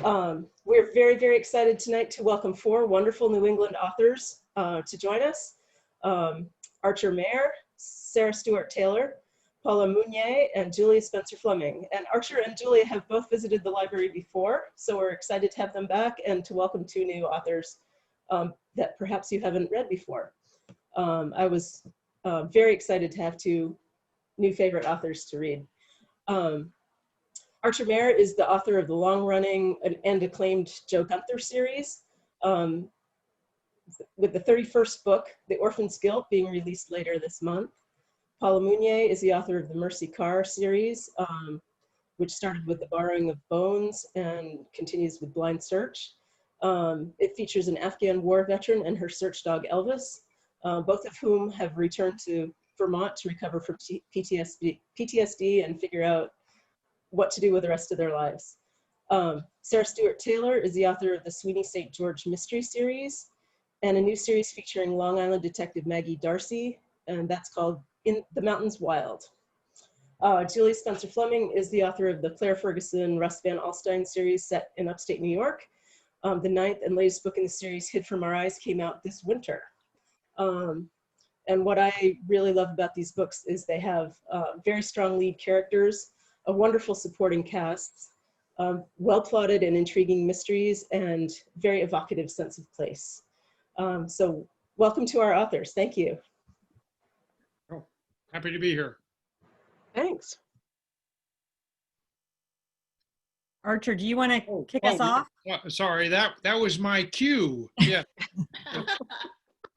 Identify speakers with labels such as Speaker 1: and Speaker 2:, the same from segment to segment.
Speaker 1: We're very, very excited tonight to welcome 4 wonderful New England authors to join us. Archer Mayer, Sarah Stewart Taylor, Paula Munier, and Julia Spenser-Fleming. And Archer and Julia have both visited the library before, so we're excited to have them back and to welcome 2 new authors that perhaps you haven't read before. I was very excited to have 2 new favorite authors to read. Archer Mayer is the author of the long-running and acclaimed Joe Gunther series, with the 31st book, The Orphan's Guilt, being released later this month. Paula Munier is the author of the Mercy Carr series, which started with The Borrowing of Bones and continues with Blind Search. It features an Afghan war veteran and her search dog, Elvis, both of whom have returned to Vermont to recover from PTSD and figure out what to do with the rest of their lives. Sarah Stewart Taylor is the author of the Sweeney St. George Mystery Series and a new series featuring Long Island detective Maggie Darcy, and that's called In the Mountains Wild. Julia Spenser-Fleming is the author of the Claire Ferguson, Russ Van Alstyne series set in upstate New York. The 9th and latest book in the series, Hid from Our Eyes, came out this winter. And what I really love about these books is they have very strong lead characters, a wonderful supporting cast, well-plotted and intriguing mysteries, and very evocative sense of place. So welcome to our authors. Thank you.
Speaker 2: Oh, happy to be here.
Speaker 1: Thanks.
Speaker 3: Archer, do you want to kick us off?
Speaker 2: Sorry, that was my cue. Yeah.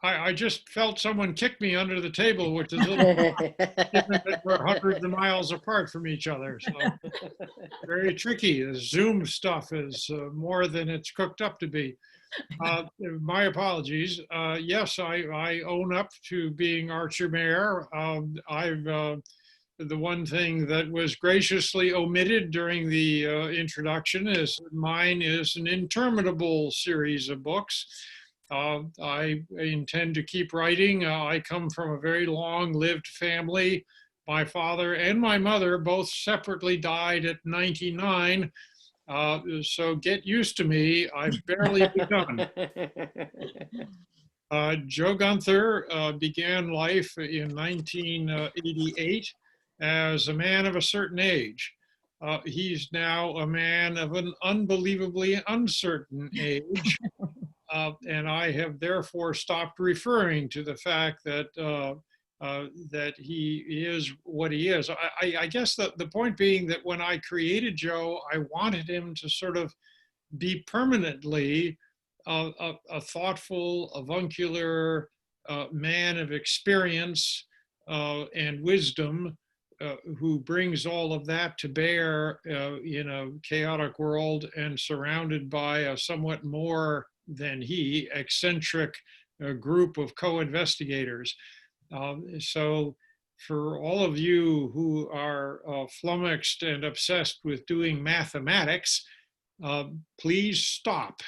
Speaker 2: I just felt someone kick me under the table, which is a little given that we're hundreds of miles apart from each other. So very tricky. The Zoom stuff is more than it's cooked up to be. My apologies. Yes, I own up to being Archer Mayer. The one thing that was graciously omitted during the introduction is mine is an interminable series of books. I intend to keep writing. I come from a very long-lived family. My father and my mother both separately died at 99. So get used to me. I've barely begun. Joe Gunther began life in 1988 as a man of a certain age. He's now a man of an unbelievably uncertain age. And I have therefore stopped referring to the fact that that he is what he is. I guess the point being that when I created Joe, I wanted him to sort of be permanently a thoughtful, avuncular man of experience and wisdom who brings all of that to bear in a chaotic world and surrounded by a somewhat more than he eccentric group of co-investigators. So for all of you who are flummoxed and obsessed with doing mathematics, please stop.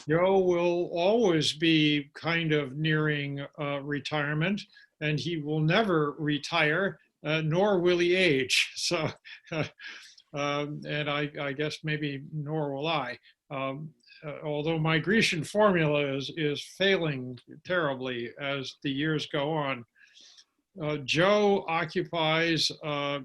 Speaker 2: Joe will always be kind of nearing retirement, and he will never retire, nor will he age. So, and I guess maybe nor will I. Although my Grecian formula is failing terribly as the years go on. Joe occupies a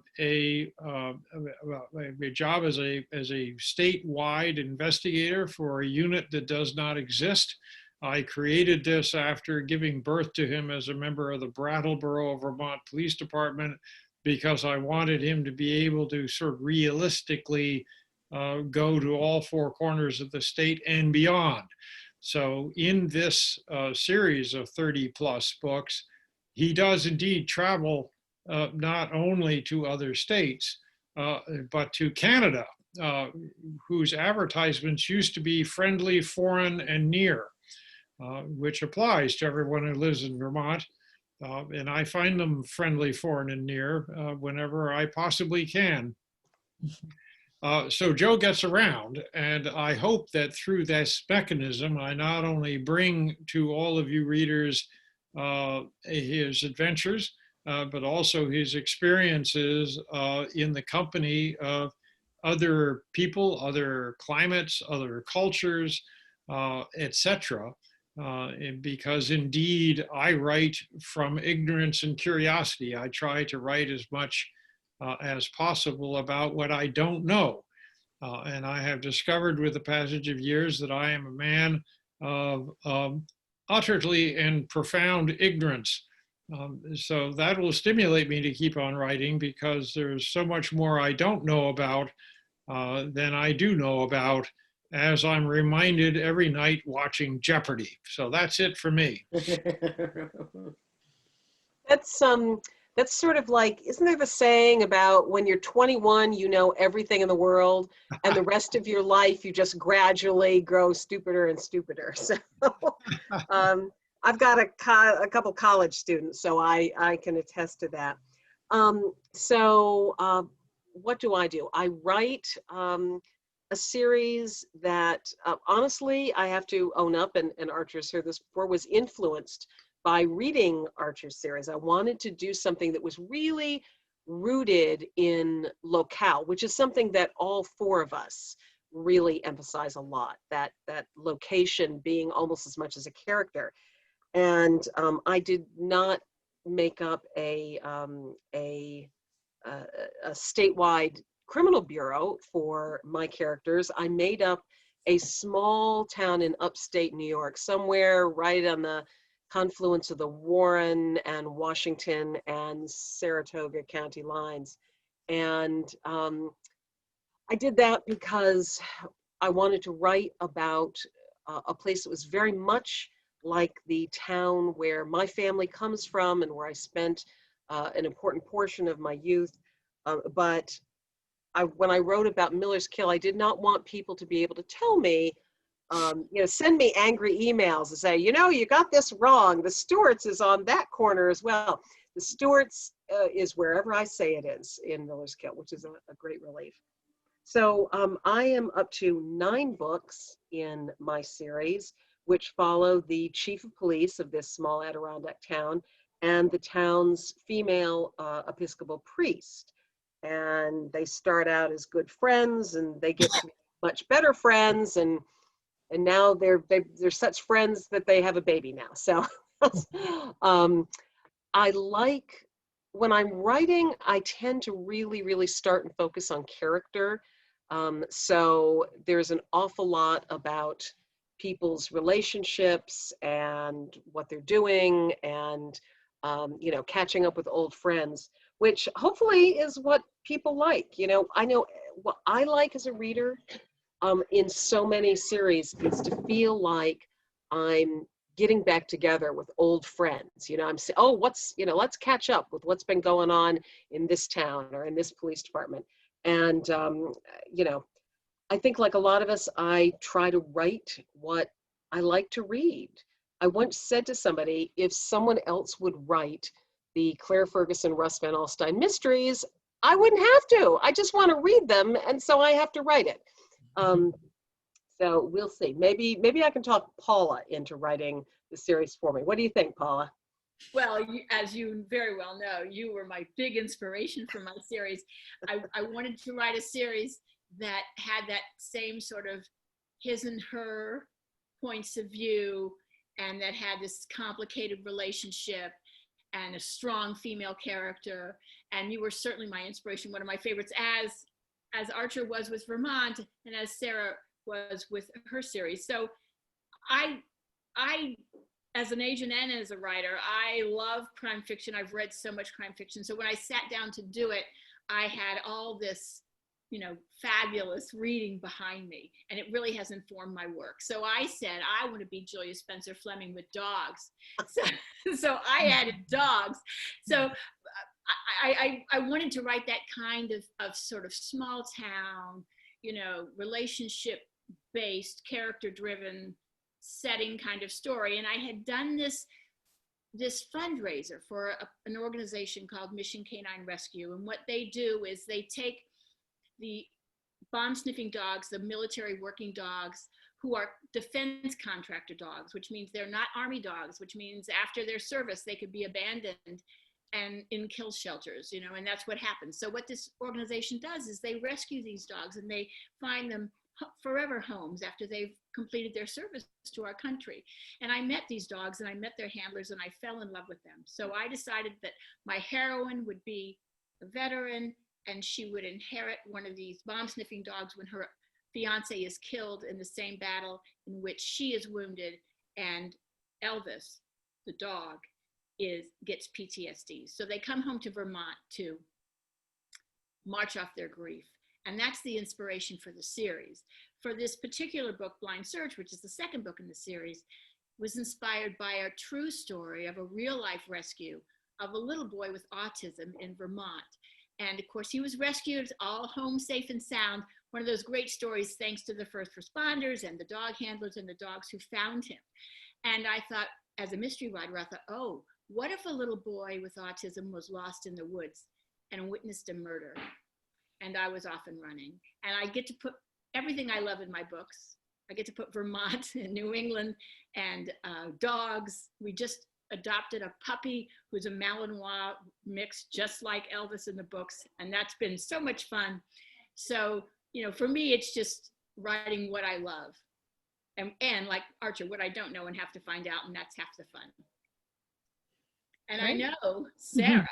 Speaker 2: job as a statewide investigator for a unit that does not exist. I created this after giving birth to him as a member of the Brattleboro, Vermont Police Department, because I wanted him to be able to sort of realistically go to all 4 corners of the state and beyond. So in this series of 30+ books, he does indeed travel not only to other states, but to Canada, whose advertisements used to be friendly, foreign, and near, which applies to everyone who lives in Vermont. And I find them friendly, foreign, and near whenever I possibly can. So Joe gets around, and I hope that through this mechanism, I not only bring to all of you readers his adventures, but also his experiences in the company of other people, other climates, other cultures, etc. Because indeed, I write from ignorance and curiosity. I try to write as much as possible about what I don't know. And I have discovered with the passage of years that I am a man of utterly and profound ignorance. So that will stimulate me to keep on writing, because there's so much more I don't know about than I do know about, as I'm reminded every night watching Jeopardy. So that's it for me.
Speaker 4: That's sort of like, isn't there the saying about when you're 21, you know everything in the world, and the rest of your life you just gradually grow stupider and stupider. So I've got a couple college students, so I can attest to that. What do? I write a series that honestly, I have to own up, and Archer's heard this before, was influenced by reading Archer's series. I wanted to do something that was really rooted in locale, which is something that all four of us really emphasize a lot, that location being almost as much as a character. And I did not make up a statewide criminal bureau for my characters. I made up a small town in upstate New York, somewhere right on the confluence of the Warren and Washington and Saratoga County lines. And I did that because I wanted to write about a place that was very much like the town where my family comes from and where I spent an important portion of my youth. But when I wrote about Miller's Kill, I did not want people to be able to tell me, send me angry emails and say, you got this wrong. The Stewart's is on that corner as well. The Stewart's is wherever I say it is in Miller's Kill, which is a great relief. So I am up to 9 books in my series, which follow the chief of police of this small Adirondack town and the town's female Episcopal priest. And they start out as good friends, and they get to be much better friends, and now they're such friends that they have a baby now. So I like, when I'm writing, I tend to really, really start and focus on character. So there's an awful lot about people's relationships and what they're doing, and catching up with old friends, which hopefully is what people like. I know what I like as a reader in so many series is to feel like I'm getting back together with old friends. I'm saying, oh, let's catch up with what's been going on in this town or in this police department. And, I think like a lot of us, I try to write what I like to read. I once said to somebody, if someone else would write the Claire Ferguson, Russ Van Alstyne mysteries, I wouldn't have to. I just want to read them, and so I have to write it. So we'll see. Maybe I can talk Paula into writing the series for me. What do you think, Paula?
Speaker 5: Well, as you very well know, you were my big inspiration for my series. I wanted to write a series that had that same sort of his and her points of view, and that had this complicated relationship and a strong female character. And you were certainly my inspiration, one of my favorites, as Archer was with Vermont, and as Sarah was with her series. So I as an agent and as a writer, I love crime fiction. I've read so much crime fiction. So when I sat down to do it, I had all this, fabulous reading behind me, and it really has informed my work. So I said, I want to be Julia Spenser-Fleming with dogs. So I added dogs. So I wanted to write that kind of sort of small town, relationship-based, character-driven setting kind of story. And I had done this fundraiser for an organization called Mission Canine Rescue. And what they do is they take the bomb sniffing dogs, the military working dogs, who are defense contractor dogs, which means they're not army dogs, which means after their service, they could be abandoned. and in kill shelters, and that's what happens. So what this organization does is they rescue these dogs and they find them forever homes after they've completed their service to our country. And I met these dogs and I met their handlers and I fell in love with them. So I decided that my heroine would be a veteran and she would inherit one of these bomb sniffing dogs when her fiance is killed in the same battle in which she is wounded, and Elvis, the dog, gets PTSD. So they come home to Vermont to march off their grief. And that's the inspiration for the series. For this particular book, Blind Search, which is the second book in the series, was inspired by a true story of a real life rescue of a little boy with autism in Vermont. And of course, he was rescued, all home safe and sound. One of those great stories, thanks to the first responders and the dog handlers and the dogs who found him. And I thought, as a mystery writer, I thought, oh, what if a little boy with autism was lost in the woods and witnessed a murder? And I was off and running. And I get to put everything I love in my books. I get to put Vermont and New England and dogs. We just adopted a puppy who's a Malinois mix, just like Elvis in the books. And that's been so much fun. So, for me, it's just writing what I love. And like Archer, what I don't know and have to find out, and that's half the fun. And I know, Sarah.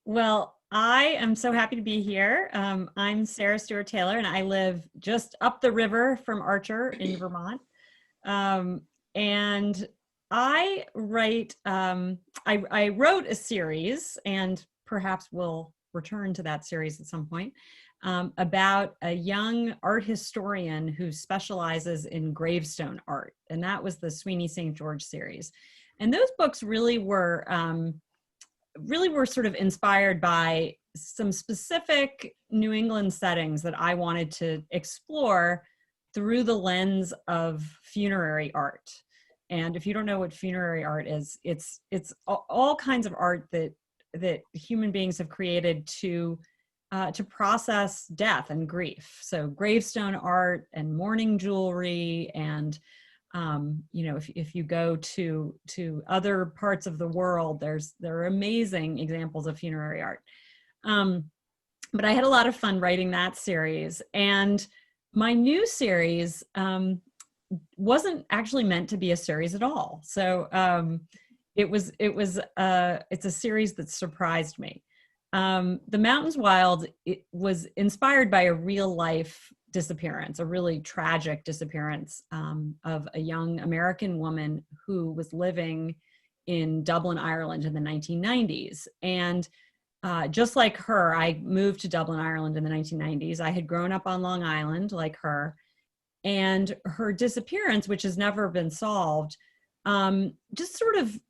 Speaker 3: Well, I am so happy to be here. I'm Sarah Stewart Taylor, and I live just up the river from Archer in Vermont. And I write, I wrote a series, and perhaps we'll return to that series at some point, about a young art historian who specializes in gravestone art. And that was the Sweeney St. George series. And those books really were sort of inspired by some specific New England settings that I wanted to explore through the lens of funerary art. And if you don't know what funerary art is, it's all kinds of art that human beings have created to process death and grief. So gravestone art and mourning jewelry, and if you go to other parts of the world, there are amazing examples of funerary art. But I had a lot of fun writing that series, and my new series wasn't actually meant to be a series at all. So it's a series that surprised me. The Mountains Wild, it was inspired by a real life disappearance, a really tragic disappearance of a young American woman who was living in Dublin, Ireland in the 1990s. And just like her, I moved to Dublin, Ireland in the 1990s. I had grown up on Long Island like her. And her disappearance, which has never been solved, just sort of,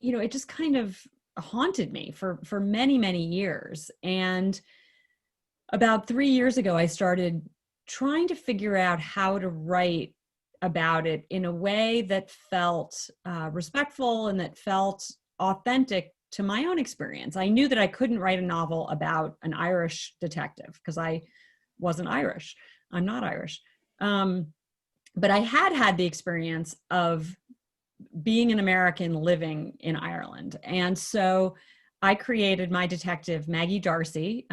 Speaker 3: it just kind of haunted me for many, many years. And about 3 years ago, I started trying to figure out how to write about it in a way that felt respectful and that felt authentic to my own experience. I knew that I couldn't write a novel about an Irish detective because I wasn't Irish. I'm not Irish. But I had the experience of being an American living in Ireland. And so I created my detective, Maggie Darcy.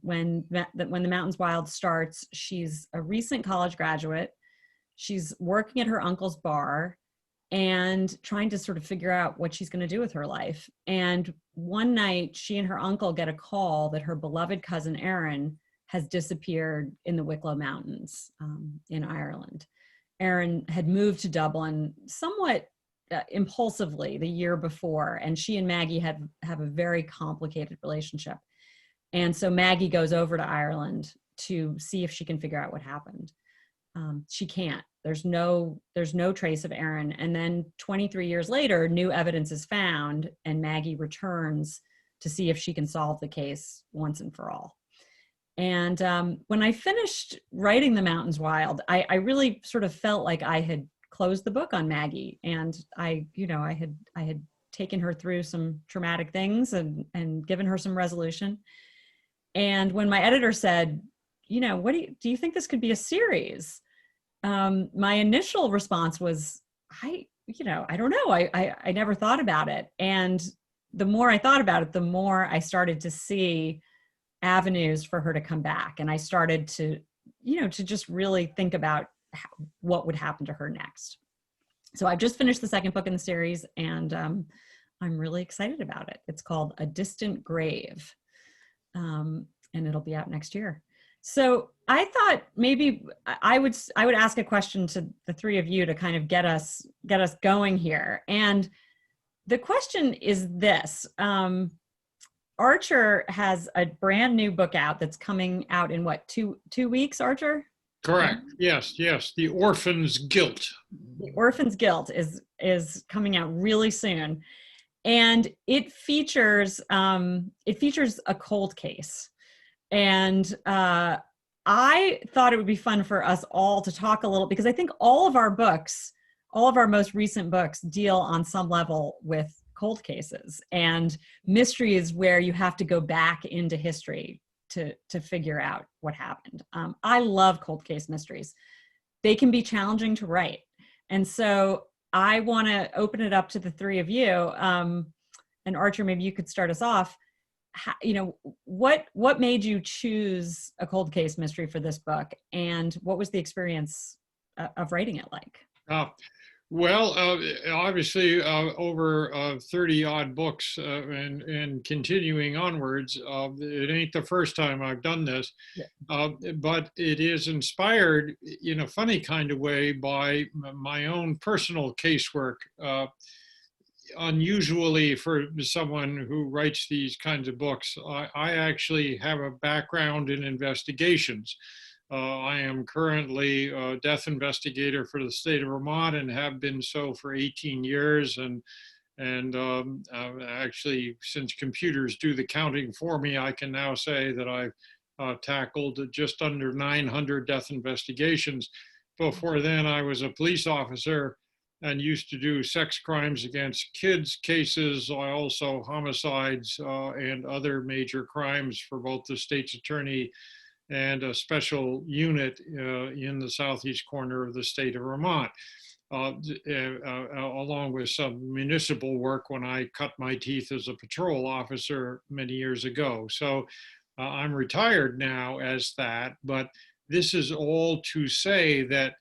Speaker 3: When the Mountains Wild starts, she's a recent college graduate. She's working at her uncle's bar and trying to sort of figure out what she's going to do with her life. And one night, she and her uncle get a call that her beloved cousin, Erin, has disappeared in the Wicklow Mountains in Ireland. Erin had moved to Dublin somewhat impulsively the year before, and she and Maggie have a very complicated relationship. And so Maggie goes over to Ireland to see if she can figure out what happened. She can't. There's no trace of Erin. And then 23 years later, new evidence is found, and Maggie returns to see if she can solve the case once and for all. And when I finished writing The Mountains Wild, I really sort of felt like I had closed the book on Maggie, and I had taken her through some traumatic things and given her some resolution. And when my editor said, what do you think this could be a series? My initial response was, I don't know. I never thought about it. And the more I thought about it, the more I started to see avenues for her to come back. And I started to, to just really think about what would happen to her next. So I've just finished the second book in the series, and I'm really excited about it. It's called A Distant Grave, and it'll be out next year. So I thought maybe I would ask a question to the three of you to kind of get us going here. And the question is this: Archer has a brand new book out that's coming out in what, two weeks, Archer?
Speaker 2: Correct. Yes. The Orphan's Guilt.
Speaker 3: The Orphan's Guilt is coming out really soon, and it features a cold case. And I thought it would be fun for us all to talk a little, because I think all of our most recent books deal on some level with cold cases and mysteries where you have to go back into history to figure out what happened. I love cold case mysteries. They can be challenging to write. And so I want to open it up to the three of you. And Archer, maybe you could start us off. What made you choose a cold case mystery for this book, and what was the experience of writing it like?
Speaker 2: Well, obviously, over 30 odd books and continuing onwards, it ain't the first time I've done this, but it is inspired in a funny kind of way by my own personal casework. Unusually for someone who writes these kinds of books, I actually have a background in investigations. I am currently a death investigator for the state of Vermont and have been so for 18 years. And actually, since computers do the counting for me, I can now say that I've tackled just under 900 death investigations. Before then, I was a police officer and used to do sex crimes against kids cases. I also homicides and other major crimes for both the state's attorney and a special unit in the southeast corner of the state of Vermont, along with some municipal work when I cut my teeth as a patrol officer many years ago. So I'm retired now as that, but this is all to say that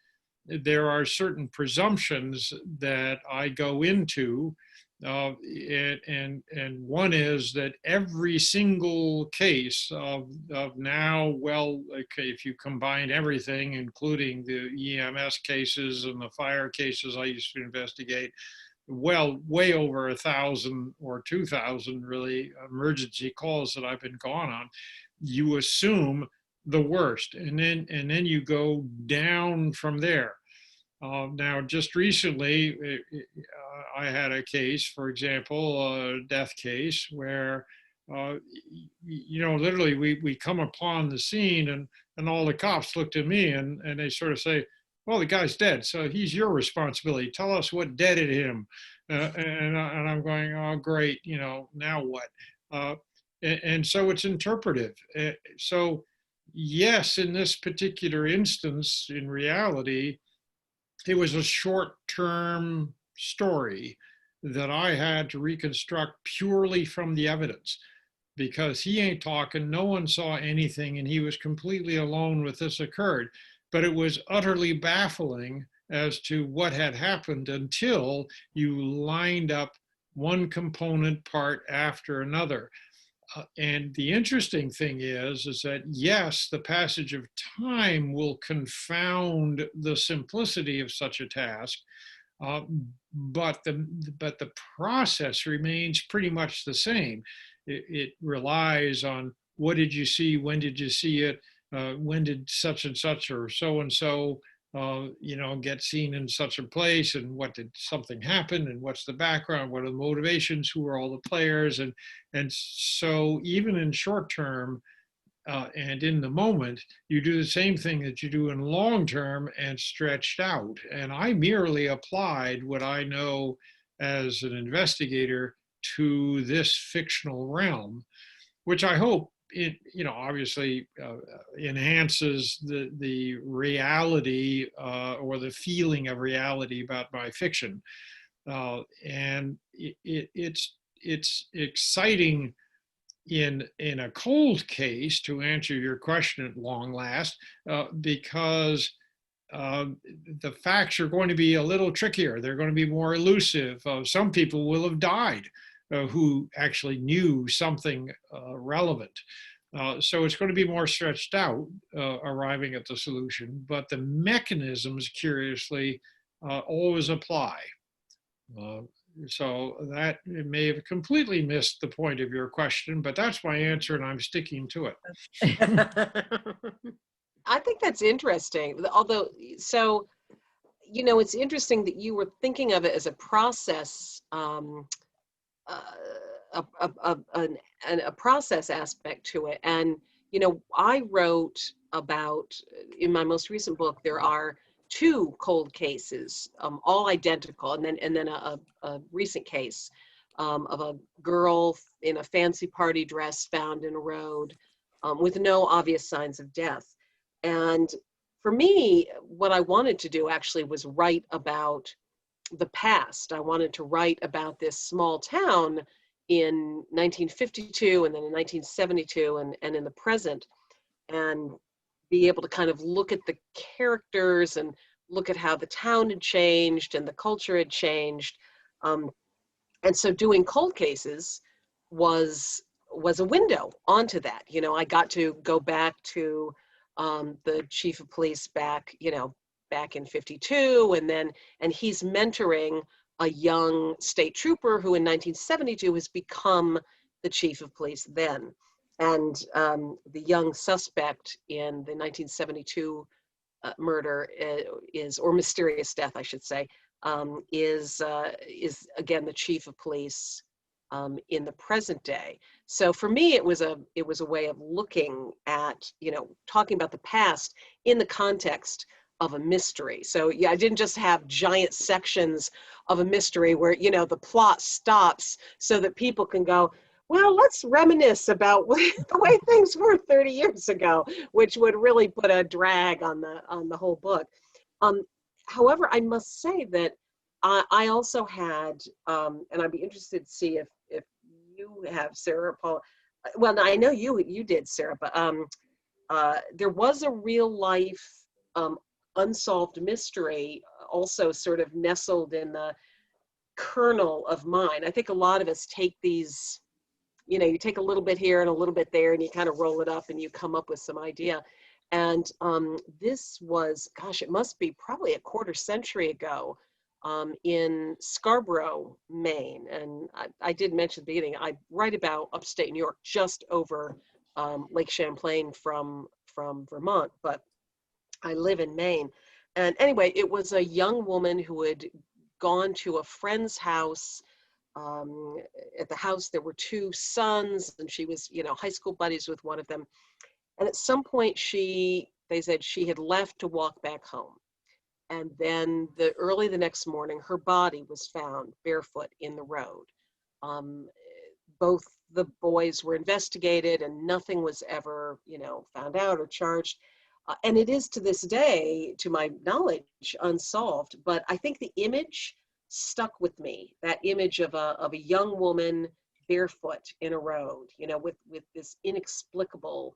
Speaker 2: there are certain presumptions that I go into, and one is that every single case of now, well, okay, if you combine everything, including the EMS cases and the fire cases I used to investigate, well, way over 1,000 or 2,000 really emergency calls that I've been gone on, you assume the worst, and then you go down from there. Now, just recently, I had a case, for example, a death case where, literally we come upon the scene and all the cops looked at me and they sort of say, well, the guy's dead, so he's your responsibility. Tell us what deaded him. And I'm going, oh, great, now what? And so it's interpretive. So yes, in this particular instance, in reality, it was a short-term story that I had to reconstruct purely from the evidence, because he ain't talking, no one saw anything, and he was completely alone with this occurred. But it was utterly baffling as to what had happened until you lined up one component part after another. And the interesting thing is that yes, the passage of time will confound the simplicity of such a task, but the process remains pretty much the same. It relies on what did you see, when did you see it, when did such and such or so and so get seen in such a place, and what did something happen, and what's the background, what are the motivations, who are all the players, and so even in short term and in the moment, you do the same thing that you do in long term and stretched out. And I merely applied what I know as an investigator to this fictional realm, which I hope it obviously enhances the reality or the feeling of reality about my fiction, and it's it's exciting in a cold case, to answer your question at long last, because the facts are going to be a little trickier. They're going to be more elusive. Some people will have died who actually knew something relevant. So it's going to be more stretched out, arriving at the solution, but the mechanisms, curiously, always apply. So that may have completely missed the point of your question, but that's my answer and I'm sticking to it.
Speaker 4: I think that's interesting. Although, so, you know, it's interesting that you were thinking of it as a process, a process aspect to it. And, you know, I wrote about, in my most recent book, there are 2 cold cases, all identical, and then a recent case of a girl in a fancy party dress found in a road with no obvious signs of death. And for me, what I wanted to do actually was write about the past. I wanted to write about this small town in 1952 and then in 1972 and in the present, and be able to kind of look at the characters and look at how the town had changed and the culture had changed. And so doing cold cases was a window onto that. You know, I got to go back to the chief of police back in 52, and he's mentoring a young state trooper who in 1972 has become the chief of police then. And the young suspect in the 1972 murder or mysterious death, I should say, is again the chief of police in the present day. So for me, it was a way of looking at, you know, talking about the past in the context of a mystery. So yeah, I didn't just have giant sections of a mystery where, you know, the plot stops so that people can go, well, let's reminisce about the way things were 30 years ago, which would really put a drag on the whole book. However, I must say that I also had, and I'd be interested to see if you have, Sarah, Paula. Well, no, I know you did, Sarah, but there was a real life unsolved mystery also sort of nestled in the kernel of mine. I think a lot of us take these, you know, you take a little bit here and a little bit there and you kind of roll it up and you come up with some idea. And this was, gosh, it must be probably a quarter century ago in Scarborough, Maine. And I did mention at the beginning, I write about upstate New York, just over Lake Champlain from Vermont, but I live in Maine. And anyway, it was a young woman who had gone to a friend's house. At the house, there were 2 sons, and she was, you know, high school buddies with one of them. And at some point, they said she had left to walk back home. And then early the next morning, her body was found barefoot in the road. Both the boys were investigated and nothing was ever, you know, found out or charged. And it is to this day, to my knowledge, unsolved. But I think the image stuck with me, that image of a young woman barefoot in a road, you know, with this inexplicable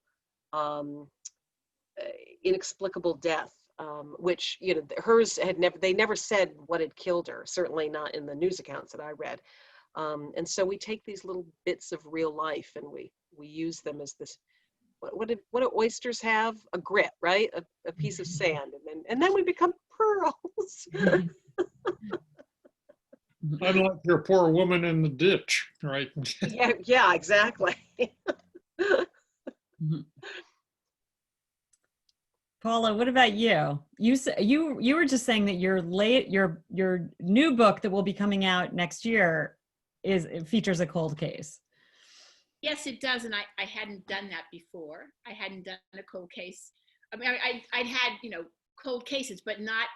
Speaker 4: death, which, you know, hers had they never said what had killed her, certainly not in the news accounts that I read. And so we take these little bits of real life and we use them as this, what do oysters have? A grit, right? A piece of sand, and then we become pearls.
Speaker 2: Unlike your poor woman in the ditch, right?
Speaker 4: Yeah, exactly.
Speaker 3: Paula, what about you? You were just saying that your new book that will be coming out next year features a cold case.
Speaker 5: Yes, it does, and I hadn't done that before. I hadn't done a cold case. I mean, I'd had, you know, cold cases, but not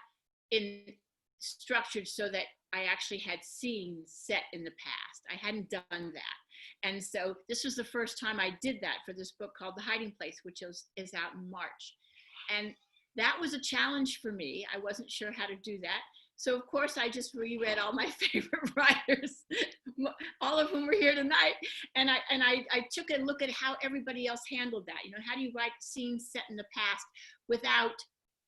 Speaker 5: structured so that I actually had scenes set in the past. I hadn't done that. And so this was the first time I did that for this book called The Hiding Place, which is out in March. And that was a challenge for me. I wasn't sure how to do that So of course I just reread all my favorite writers, all of whom are here tonight. And I took a look at how everybody else handled that. You know, how do you write scenes set in the past without,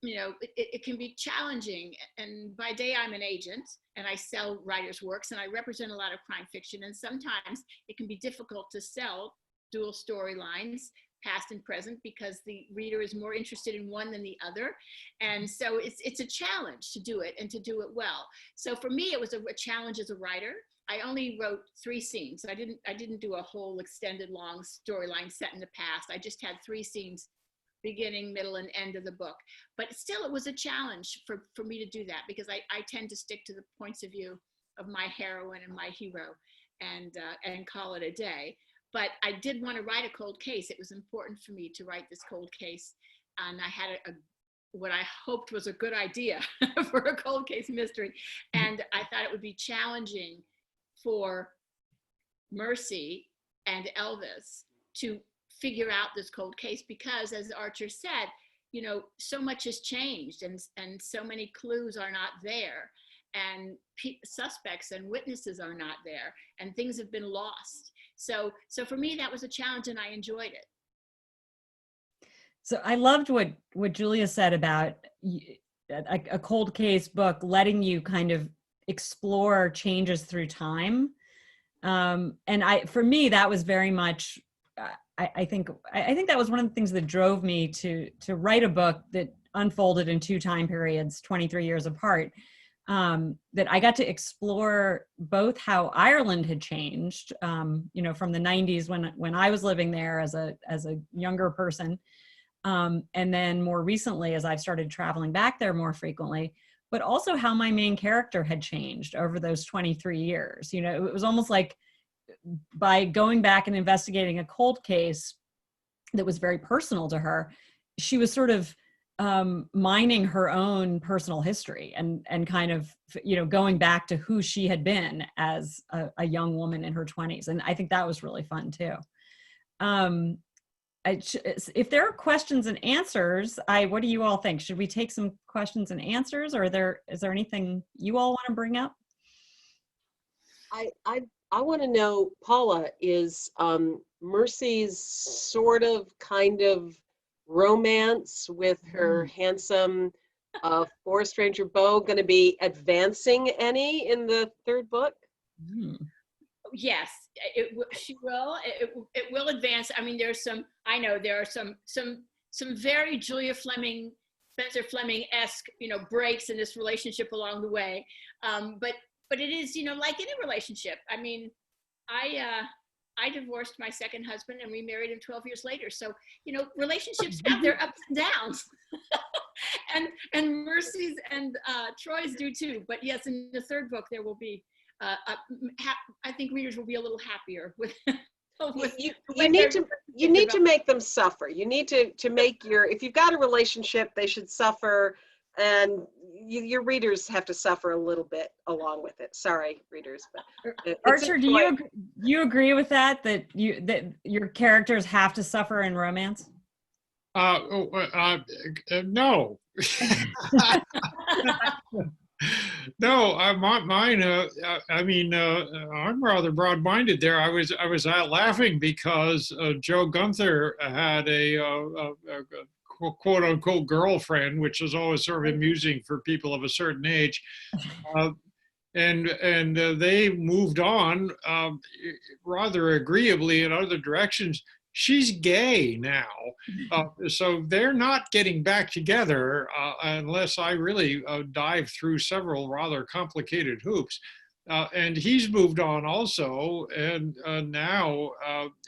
Speaker 5: you know, it can be challenging. And by day I'm an agent and I sell writers' works and I represent a lot of crime fiction. And sometimes it can be difficult to sell dual storylines, past and present, because the reader is more interested in one than the other. And so it's a challenge to do it and to do it well. So for me, it was a challenge as a writer. I only wrote 3 scenes. I didn't do a whole extended long storyline set in the past. I just had 3 scenes, beginning, middle, and end of the book. But still, it was a challenge for me to do that, because I tend to stick to the points of view of my heroine and my hero and call it a day. But I did want to write a cold case. It was important for me to write this cold case. And I had what I hoped was a good idea for a cold case mystery. And I thought it would be challenging for Mercy and Elvis to figure out this cold case, because as Archer said, you know, so much has changed and so many clues are not there, and suspects and witnesses are not there, and things have been lost. So for me, that was a challenge and I enjoyed it.
Speaker 3: So I loved what Julia said about a cold case book letting you kind of explore changes through time. And for me, that was very much, I think that was one of the things that drove me to write a book that unfolded in 2 time periods, 23 years apart. That I got to explore both how Ireland had changed, you know, from the 90s when I was living there as a younger person, and then more recently as I've started traveling back there more frequently, but also how my main character had changed over those 23 years. You know, it was almost like by going back and investigating a cold case that was very personal to her, she was sort of mining her own personal history and kind of, you know, going back to who she had been as a young woman in her 20s. And I think that was really fun too. If there are questions and answers, what do you all think? Should we take some questions and answers, or is there anything you all want to bring up?
Speaker 4: I want to know, Paula, is Mercy's sort of kind of romance with her handsome forest ranger beau going to be advancing any in the 3rd book?
Speaker 5: Yes, she will. It will advance. I mean, there are some very Julia Fleming, Spenser-Fleming-esque, you know, breaks in this relationship along the way. But it is, you know, like any relationship. I mean, I divorced my second husband and remarried him 12 years later. So, you know, relationships have their ups and downs. and Mercy's and Troy's do too. But yes, in the 3rd book, there will be, I think readers will be a little happier with
Speaker 4: you need to make them suffer. You need to make if you've got a relationship, they should suffer, and your readers have to suffer a little bit along with it. Sorry, readers, but
Speaker 3: Archer, do you agree with that your characters have to suffer in romance?
Speaker 2: No. No, mine. I mean, I'm rather broad-minded there. I was laughing because Joe Gunther had a quote-unquote girlfriend, which is always sort of amusing for people of a certain age, and they moved on rather agreeably in other directions. She's gay now, so they're not getting back together unless I really dive through several rather complicated hoops. And he's moved on also, and now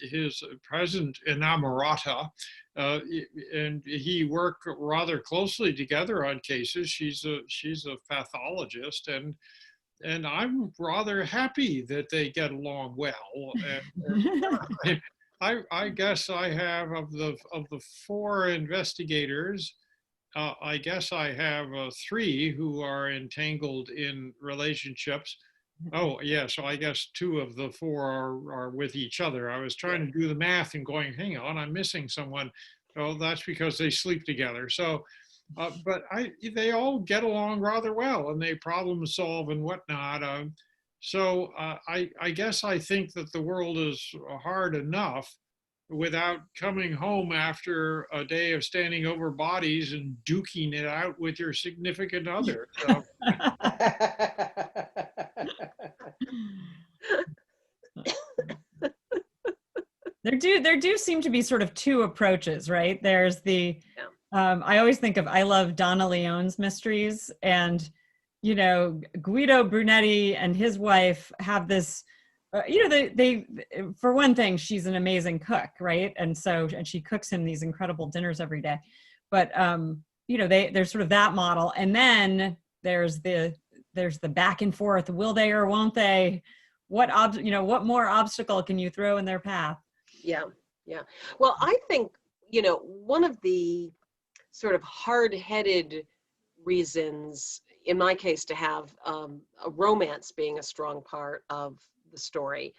Speaker 2: his present inamorata, and he work rather closely together on cases. She's a pathologist, and I'm rather happy that they get along well. And, I guess I have of the 4 investigators, I guess I have 3 who are entangled in relationships. Oh yeah, so I guess 2 of the 4 are with each other. I was trying to do the math and going, hang on, I'm missing someone. Oh, that's because they sleep together. So But they all get along rather well, and they problem solve and whatnot. So I guess I think that the world is hard enough without coming home after a day of standing over bodies and duking it out with your significant other. So
Speaker 3: There do seem to be sort of two approaches, right? There's the, I always think of, I love Donna Leone's mysteries, and, you know, Guido Brunetti and his wife have this, you know, they, for one thing, she's an amazing cook, right? And she cooks him these incredible dinners every day. But, you know, there's sort of that model. And then there's the back and forth, will they or won't they? What more obstacle can you throw in their path?
Speaker 4: Yeah, yeah. Well, I think, you know, one of the sort of hard-headed reasons, in my case, to have a romance being a strong part of the story,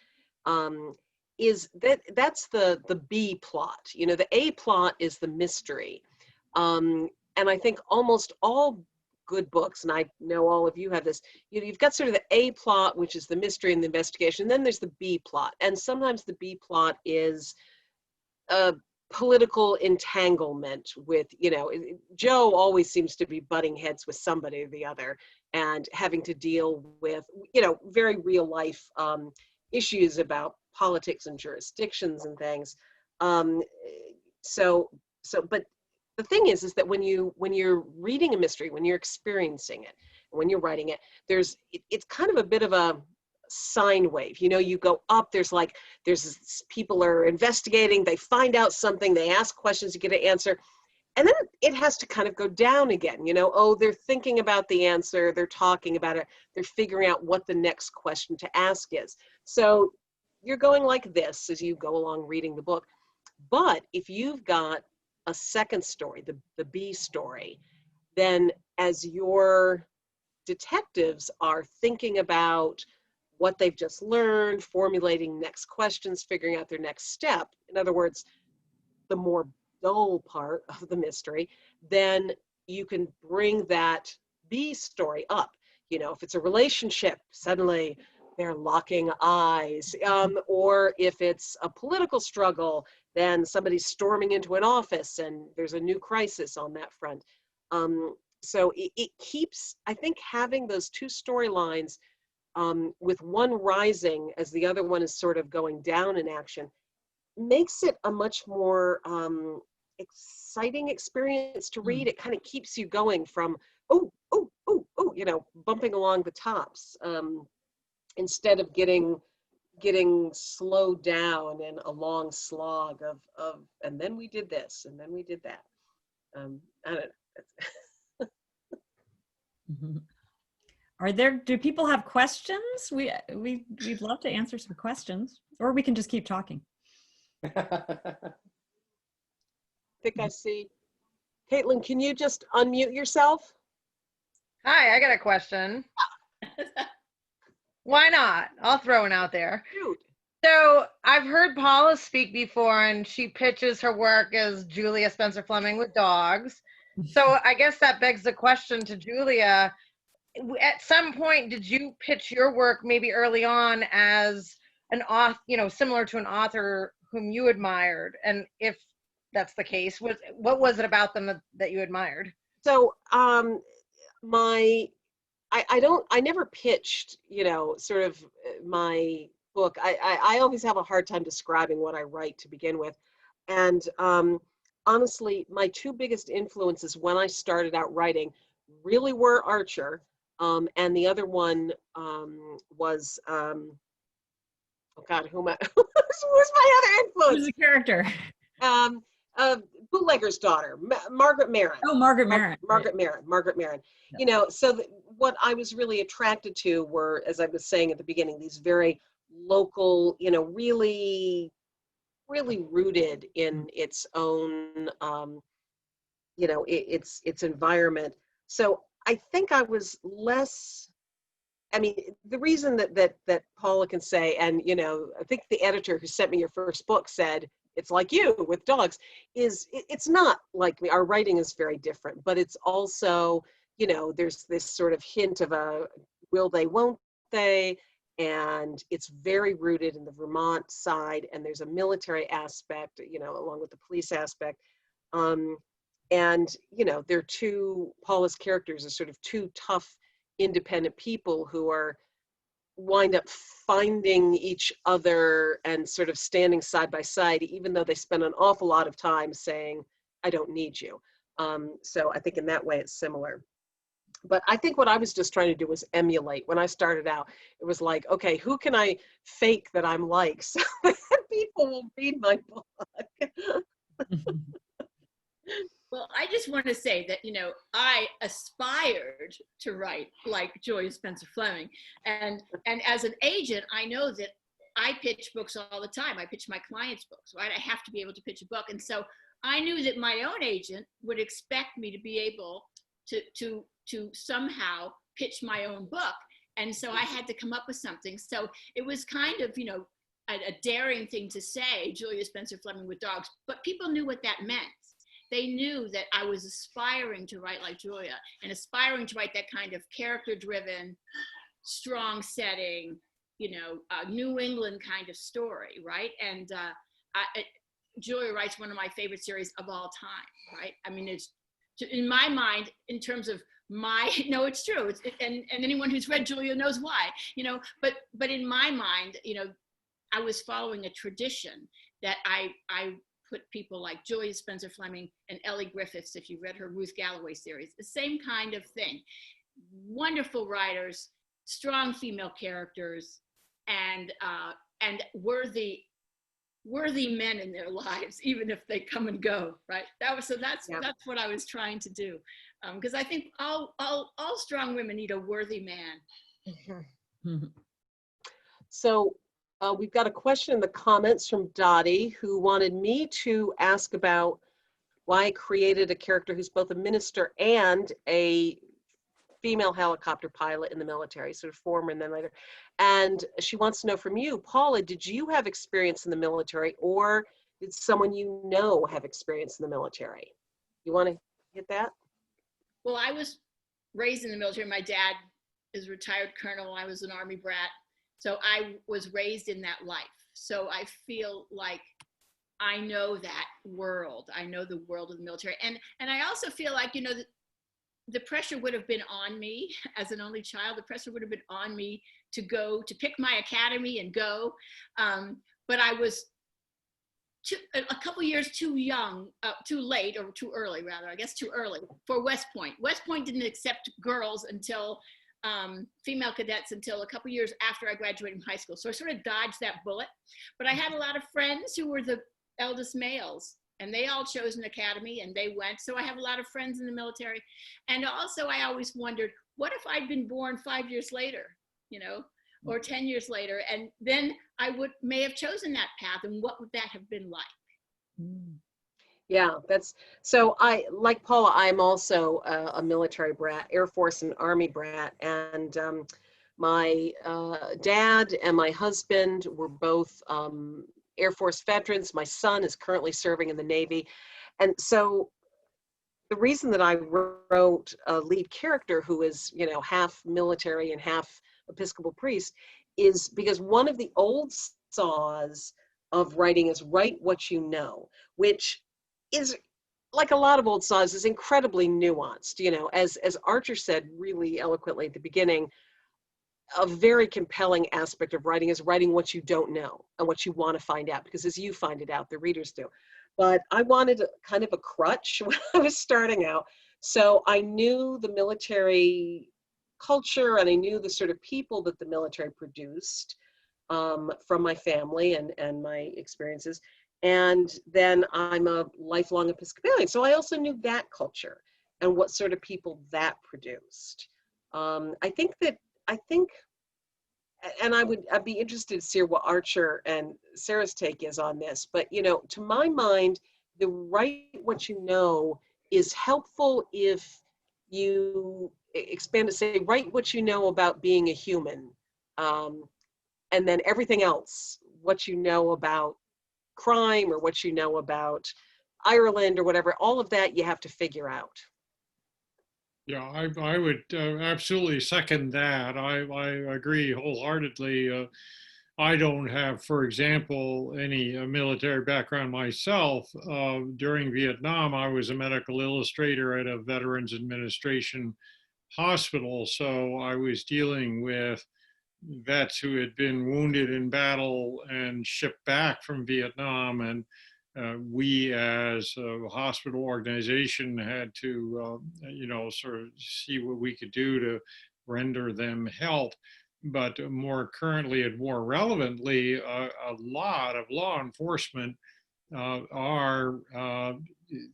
Speaker 4: is that's the B plot. You know, the A plot is the mystery. And I think almost all good books, and I know all of you have this, you've got sort of the A plot, which is the mystery and the investigation, and then there's the B plot. And sometimes the B plot is a political entanglement with, you know, Joe always seems to be butting heads with somebody or the other and having to deal with, you know, very real life issues about politics and jurisdictions and things. But the thing is that when you're reading a mystery, when you're experiencing it, when you're writing it, it's kind of a bit of a sine wave. You know, you go up, there's people are investigating, they find out something, they ask questions, you get an answer, and then it has to kind of go down again. You know, oh, they're thinking about the answer, they're talking about it, they're figuring out what the next question to ask is. So you're going like this as you go along reading the book. But if you've got a second story, the B story, then as your detectives are thinking about what they've just learned, formulating next questions, figuring out their next step, in other words, the more dull part of the mystery, then you can bring that B story up. You know, if it's a relationship, suddenly they're locking eyes, or if it's a political struggle, then somebody's storming into an office and there's a new crisis on that front. So it keeps, I think, having those two storylines with one rising as the other one is sort of going down in action, makes it a much more exciting experience to read. It kind of keeps you going from, you know, bumping along the tops, instead of getting slowed down in a long slog of and then we did this and then we did that. I don't know.
Speaker 3: Do people have questions? We'd love to answer some questions, or we can just keep talking.
Speaker 4: I think I see. Caitlin, can you just unmute yourself?
Speaker 6: Hi, I got a question. Why not? I'll throw one out there.
Speaker 4: Shoot.
Speaker 6: So I've heard Paula speak before, and she pitches her work as Julia Spenser-Fleming with dogs. So I guess that begs the question to Julia. At some point, did you pitch your work maybe early on as an author, you know, similar to an author whom you admired? And if that's the case, what was it about them that you admired?
Speaker 4: So I never pitched, you know, sort of my book. I always have a hard time describing what I write to begin with. And honestly, my two biggest influences when I started out writing really were Archer, and the other one was, oh God, who's my other influence?
Speaker 3: Who's the character?
Speaker 4: Bootlegger's Daughter, Margaret Maron.
Speaker 3: Oh, Margaret Maron.
Speaker 4: Margaret Maron. Yeah. You know, so what I was really attracted to were, as I was saying at the beginning, these very local, you know, really, really rooted in its own, you know, its environment. So I think I was less, I mean, the reason that Paula can say, and, you know, I think the editor who sent me your first book said, it's like you with dogs, it's not like me. Our writing is very different, but it's also, you know, there's this sort of hint of a will they, won't they? And it's very rooted in the Vermont side, and there's a military aspect, you know, along with the police aspect. And, you know, they're Paula's characters are sort of two tough, independent people who are wind up finding each other and sort of standing side by side, even though they spend an awful lot of time saying, I don't need you. So I think in that way it's similar. But I think what I was just trying to do was emulate. When I started out, it was like, okay, who can I fake that I'm like so that people will read my book?
Speaker 5: Well, I just want to say that, you know, I aspired to write like Julia Spenser-Fleming. And as an agent, I know that I pitch books all the time. I pitch my clients' books, right? I have to be able to pitch a book. And so I knew that my own agent would expect me to be able to somehow pitch my own book. And so I had to come up with something. So it was kind of, you know, a daring thing to say, Julia Spenser-Fleming with dogs, but people knew what that meant. They knew that I was aspiring to write like Julia and aspiring to write that kind of character-driven, strong setting, you know, New England kind of story, right? And Julia writes one of my favorite series of all time, right? I mean, it's, in my mind, in terms of no, it's true. And anyone who's read Julia knows why, you know, but in my mind, you know, I was following a tradition that I put people like Julia Spenser-Fleming and Ellie Griffiths, if you read her Ruth Galloway series, the same kind of thing. Wonderful writers, strong female characters, and worthy men in their lives, even if they come and go, right? That's what I was trying to do, because I think all strong women need a worthy man.
Speaker 4: So we've got a question in the comments from Dottie, who wanted me to ask about why I created a character who's both a minister and a female helicopter pilot in the military, sort of former and then later. And she wants to know from you, Paula, did you have experience in the military, or did someone you know have experience in the military? You want to hit that?
Speaker 5: Well, I was raised in the military. My dad is a retired colonel. I was an Army brat. So I was raised in that life. So I feel like I know that world. I know the world of the military. And I also feel like, you know, the pressure would have been on me as an only child. The pressure would have been on me to go, to pick my academy and go. But I was a couple years too young, too late, or too early rather, I guess too early for West Point. West Point didn't accept girls until female cadets until a couple years after I graduated from high school. So I sort of dodged that bullet, but I had a lot of friends who were the eldest males and they all chose an academy and they went. So I have a lot of friends in the military. And also I always wondered, what if I'd been born 5 years later, you know, or 10 years later, and then I may have chosen that path, and what would that have been like?
Speaker 4: Yeah, so I, like Paula, I'm also a military brat, Air Force and Army brat. And my dad and my husband were both Air Force veterans. My son is currently serving in the Navy. And so the reason that I wrote a lead character who is, you know, half military and half Episcopal priest is because one of the old saws of writing is write what you know, which is, like a lot of old saws, is incredibly nuanced. You know, as Archer said really eloquently at the beginning, a very compelling aspect of writing is writing what you don't know and what you want to find out, because as you find it out, the readers do. But I wanted kind of a crutch when I was starting out. So I knew the military culture and I knew the sort of people that the military produced from my family and my experiences. And then I'm a lifelong Episcopalian. So I also knew that culture and what sort of people that produced. I think, and I'd be interested to see what Archer and Sarah's take is on this, but, you know, to my mind, the write what you know is helpful if you expand to say, write what you know about being a human. And then everything else, what you know about crime or what you know about Ireland or whatever. All of that you have to figure out.
Speaker 2: Yeah, I would absolutely second that. I agree wholeheartedly. I don't have, for example, any military background myself. During Vietnam, I was a medical illustrator at a Veterans Administration hospital, so I was dealing with vets who had been wounded in battle and shipped back from Vietnam, and we as a hospital organization had to, sort of see what we could do to render them help. But more currently and more relevantly, a lot of law enforcement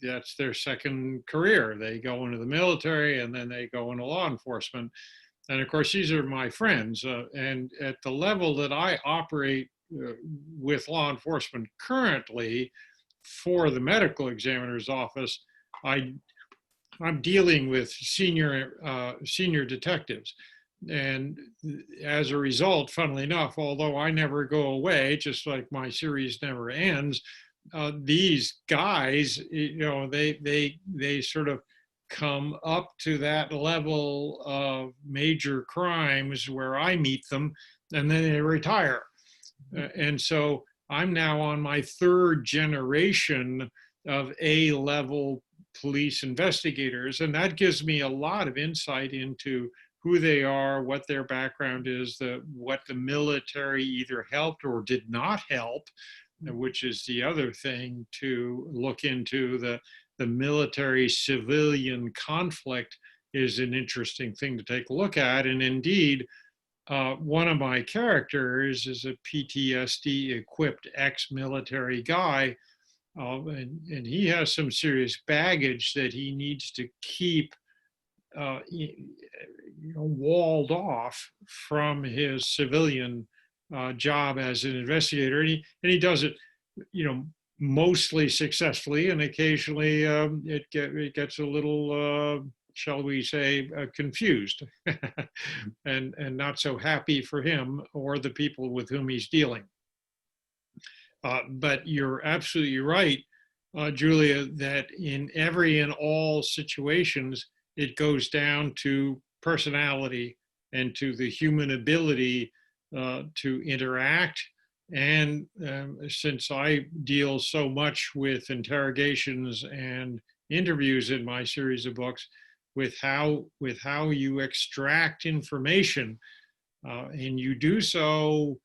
Speaker 2: that's their second career. They go into the military and then they go into law enforcement. And of course, these are my friends. And at the level that I operate with law enforcement currently for the medical examiner's office, I'm dealing with senior detectives. And as a result, funnily enough, although I never go away, just like my series never ends, these guys, they sort of come up to that level of major crimes where I meet them, and then they retire. And so I'm now on my third generation of A-level police investigators, and that gives me a lot of insight into who they are, what their background is, what the military either helped or did not help, which is the other thing to look into. The military-civilian conflict is an interesting thing to take a look at. And indeed, one of my characters is a PTSD-equipped ex-military guy, and he has some serious baggage that he needs to keep walled off from his civilian job as an investigator, and he does it, mostly successfully, and occasionally it gets a little, shall we say, confused, and not so happy for him or the people with whom he's dealing. But you're absolutely right, Julia, that in every and all situations, it goes down to personality and to the human ability to interact. And since I deal so much with interrogations and interviews in my series of books, with how you extract information, and you do so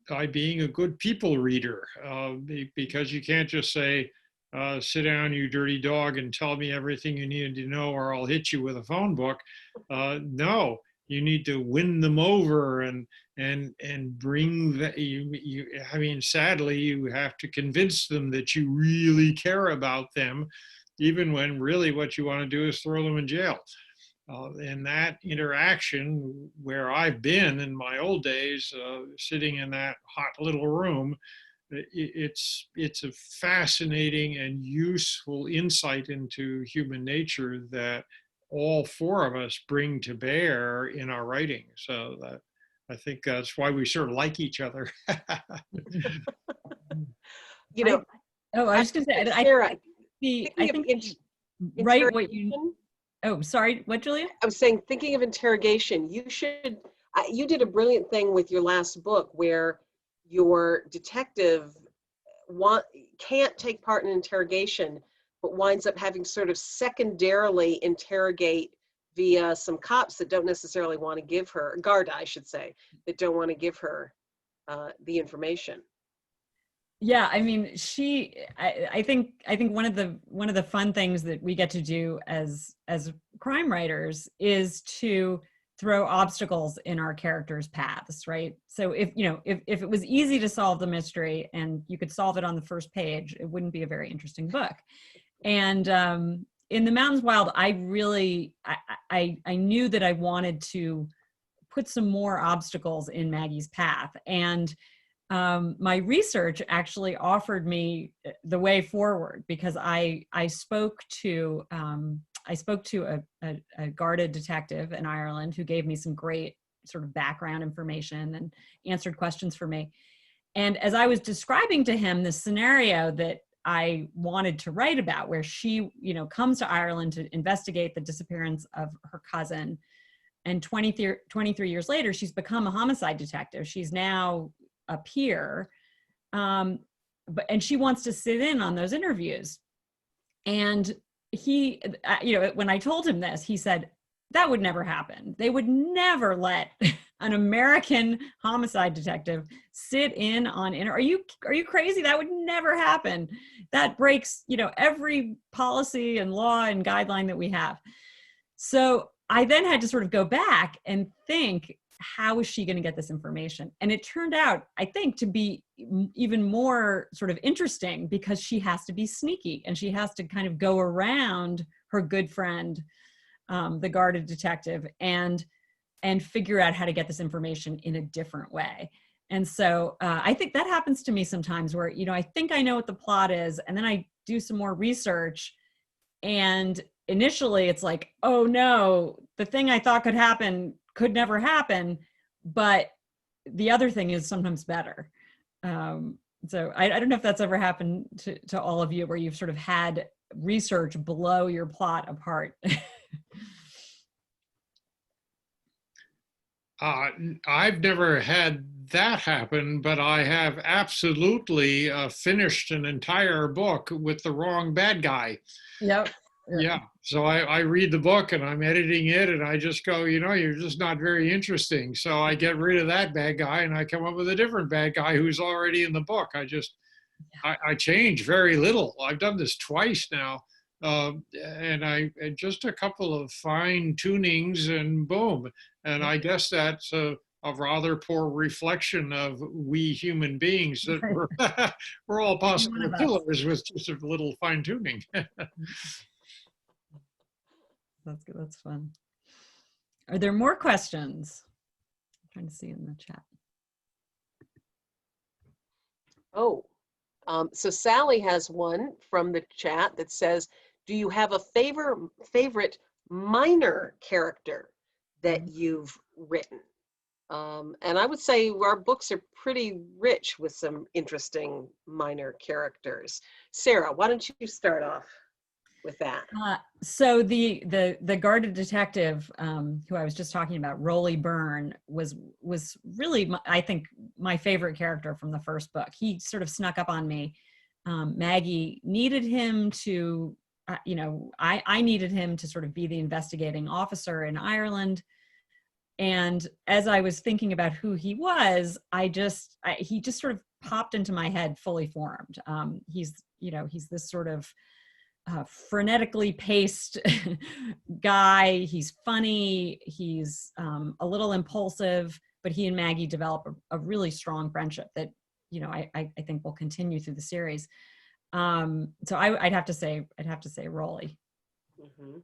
Speaker 2: by being a good people reader, because you can't just say, sit down, you dirty dog, and tell me everything you needed to know, or I'll hit you with a phone book. No, you need to win them over and bring that. I mean, sadly, you have to convince them that you really care about them, even when really what you want to do is throw them in jail. And that interaction, where I've been in my old days, sitting in that hot little room, it's a fascinating and useful insight into human nature that all four of us bring to bear in our writing. So that, I think that's why we sort of like each other.
Speaker 3: I was just going to say, I think right what you. Oh, sorry. What, Julia?
Speaker 4: I was saying, thinking of interrogation, you did a brilliant thing with your last book where your detective can't take part in interrogation, but winds up having sort of secondarily interrogate via some cops that don't necessarily want to give her, Garda, I should say, that don't want to give her the information.
Speaker 3: Yeah, I mean, I think one of the fun things that we get to do as crime writers is to throw obstacles in our characters' paths, right? So if it was easy to solve the mystery and you could solve it on the first page, it wouldn't be a very interesting book. And in The Mountains Wild, I knew that I wanted to put some more obstacles in Maggie's path, and my research actually offered me the way forward, because I spoke to a Garda detective in Ireland who gave me some great sort of background information and answered questions for me. And as I was describing to him the scenario that I wanted to write about, where she, comes to Ireland to investigate the disappearance of her cousin, and 23 years later, she's become a homicide detective. She's now a peer, and she wants to sit in on those interviews. And he, when I told him this, he said, that would never happen. They would never let an American homicide detective sit in on are you crazy? That would never happen. That breaks, every policy and law and guideline that we have. So I then had to sort of go back and think, how is she going to get this information? And it turned out, I think, to be even more sort of interesting, because she has to be sneaky and she has to kind of go around her good friend, the guarded detective, and figure out how to get this information in a different way. And so I think that happens to me sometimes, where, I think I know what the plot is, and then I do some more research, and initially it's like, oh no, the thing I thought could happen could never happen, but the other thing is sometimes better. So I don't know if that's ever happened to all of you, where you've sort of had research blow your plot apart.
Speaker 2: I've never had that happen, but I have absolutely finished an entire book with the wrong bad guy.
Speaker 3: Yep.
Speaker 2: Yeah. So I read the book and I'm editing it, and I just go, you're just not very interesting. So I get rid of that bad guy and I come up with a different bad guy who's already in the book. I change very little. I've done this twice now. And just a couple of fine tunings and boom. And I guess that's a rather poor reflection of we human beings, that we're all possible killers with just a little fine tuning.
Speaker 3: That's good. That's fun. Are there more questions? I'm trying to see in the chat.
Speaker 4: Oh, so Sally has one from the chat that says, do you have a favorite minor character that you've written? And I would say our books are pretty rich with some interesting minor characters. Sarah, why don't you start off with that?
Speaker 3: So the guarded detective who I was just talking about, Rolly Byrne, was really, I think, my favorite character from the first book. He sort of snuck up on me. Maggie needed him to, I needed him to sort of be the investigating officer in Ireland. And as I was thinking about who he was, he just sort of popped into my head fully formed. He's this sort of frenetically paced guy. He's funny. He's a little impulsive, but he and Maggie develop a really strong friendship that, I think will continue through the series. So I'd have to say Rolly.
Speaker 4: Mm-hmm.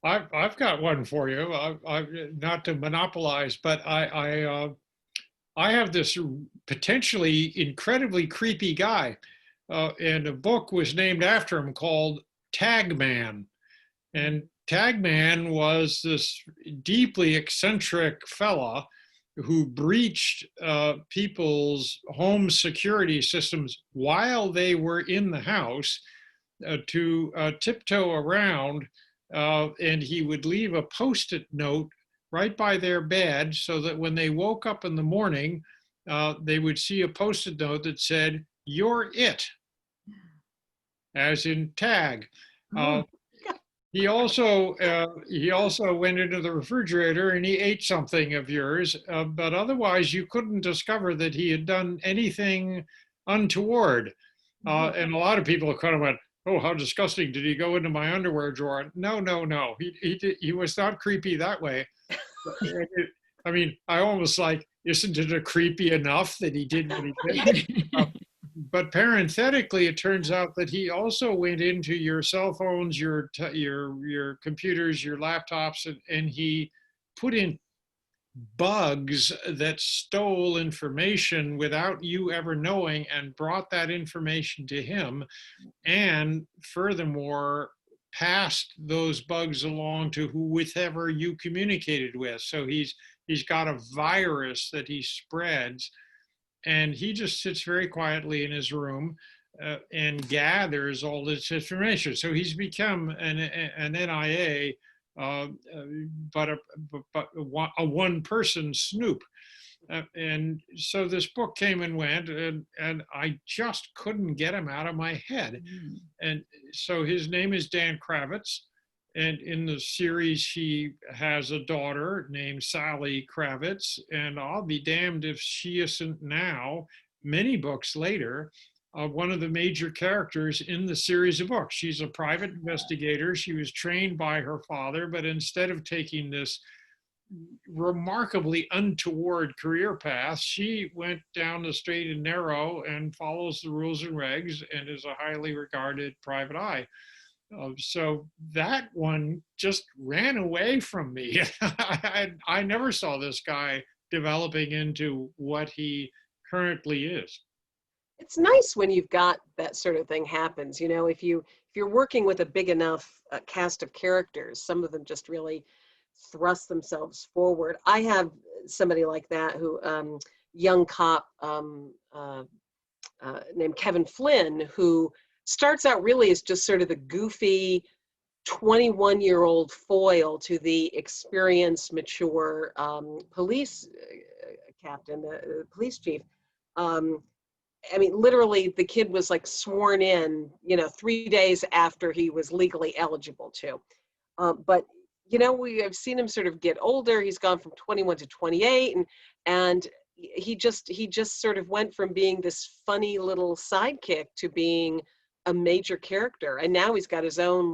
Speaker 2: I've got one for you. Not to monopolize, but I have this potentially incredibly creepy guy, and a book was named after him called Tag Man. And Tag Man was this deeply eccentric fella who breached people's home security systems while they were in the house to tiptoe around. And he would leave a Post-it note right by their bed, so that when they woke up in the morning, they would see a Post-it note that said, "You're it," as in tag. He also went into the refrigerator and he ate something of yours, but otherwise you couldn't discover that he had done anything untoward. And a lot of people kind of went, "Oh, how disgusting. Did he go into my underwear drawer?" No. He was not creepy that way. I mean, I almost like, isn't it creepy enough that he did what he did? But parenthetically, it turns out that he also went into your cell phones, your computers, your laptops, and he put in bugs that stole information without you ever knowing, and brought that information to him, and furthermore passed those bugs along to whoever you communicated with. So he's got a virus that he spreads, and he just sits very quietly in his room and gathers all this information. So he's become an NIA, but a one-person snoop. And so this book came and went, and I just couldn't get him out of my head. And so his name is Dan Kravitz. And in the series, he has a daughter named Sally Kravitz. And I'll be damned if she isn't now, many books later, one of the major characters in the series of books. She's a private investigator. She was trained by her father, but instead of taking this remarkably untoward career path, she went down the straight and narrow and follows the rules and regs and is a highly regarded private eye. So that one just ran away from me. I never saw this guy developing into what he currently is.
Speaker 4: It's nice when you've got that sort of thing happens. You know, if you're working with a big enough cast of characters, some of them just really thrust themselves forward. I have somebody like that who, young cop named Kevin Flynn, who starts out really as just sort of the goofy 21-year-old foil to the experienced, mature police captain, the police chief. I mean, literally, the kid was like sworn in, 3 days after he was legally eligible to. But we have seen him sort of get older. He's gone from 21 to 28, and he just sort of went from being this funny little sidekick to being a major character. And now he's got his own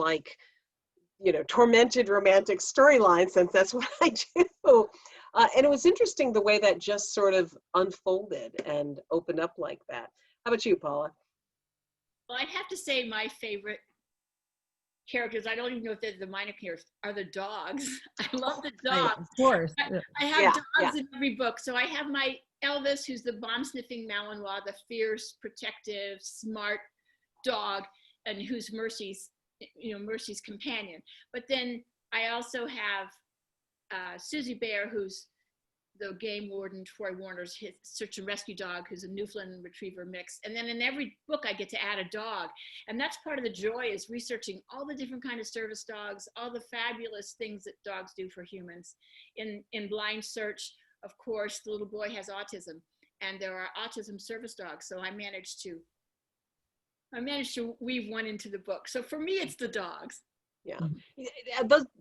Speaker 4: tormented romantic storyline, since that's what I do. And it was interesting the way that just sort of unfolded and opened up like that. How about you, Paula?
Speaker 5: Well, I'd have to say my favorite characters, I don't even know if they're the minor characters, are the dogs. I love the dogs.
Speaker 3: Right, of course.
Speaker 5: I have dogs in every book. So I have my Elvis, who's the bomb-sniffing Malinois, the fierce, protective, smart dog, and who's Mercy's companion. But then I also have Susie Bear, who's the game warden, Troy Warner's his search and rescue dog, who's a Newfoundland Retriever mix. And then in every book I get to add a dog. And that's part of the joy, is researching all the different kind of service dogs, all the fabulous things that dogs do for humans. In Blind Search, of course, the little boy has autism, and there are autism service dogs. So I managed to weave one into the book. So for me, it's the dogs.
Speaker 4: Yeah,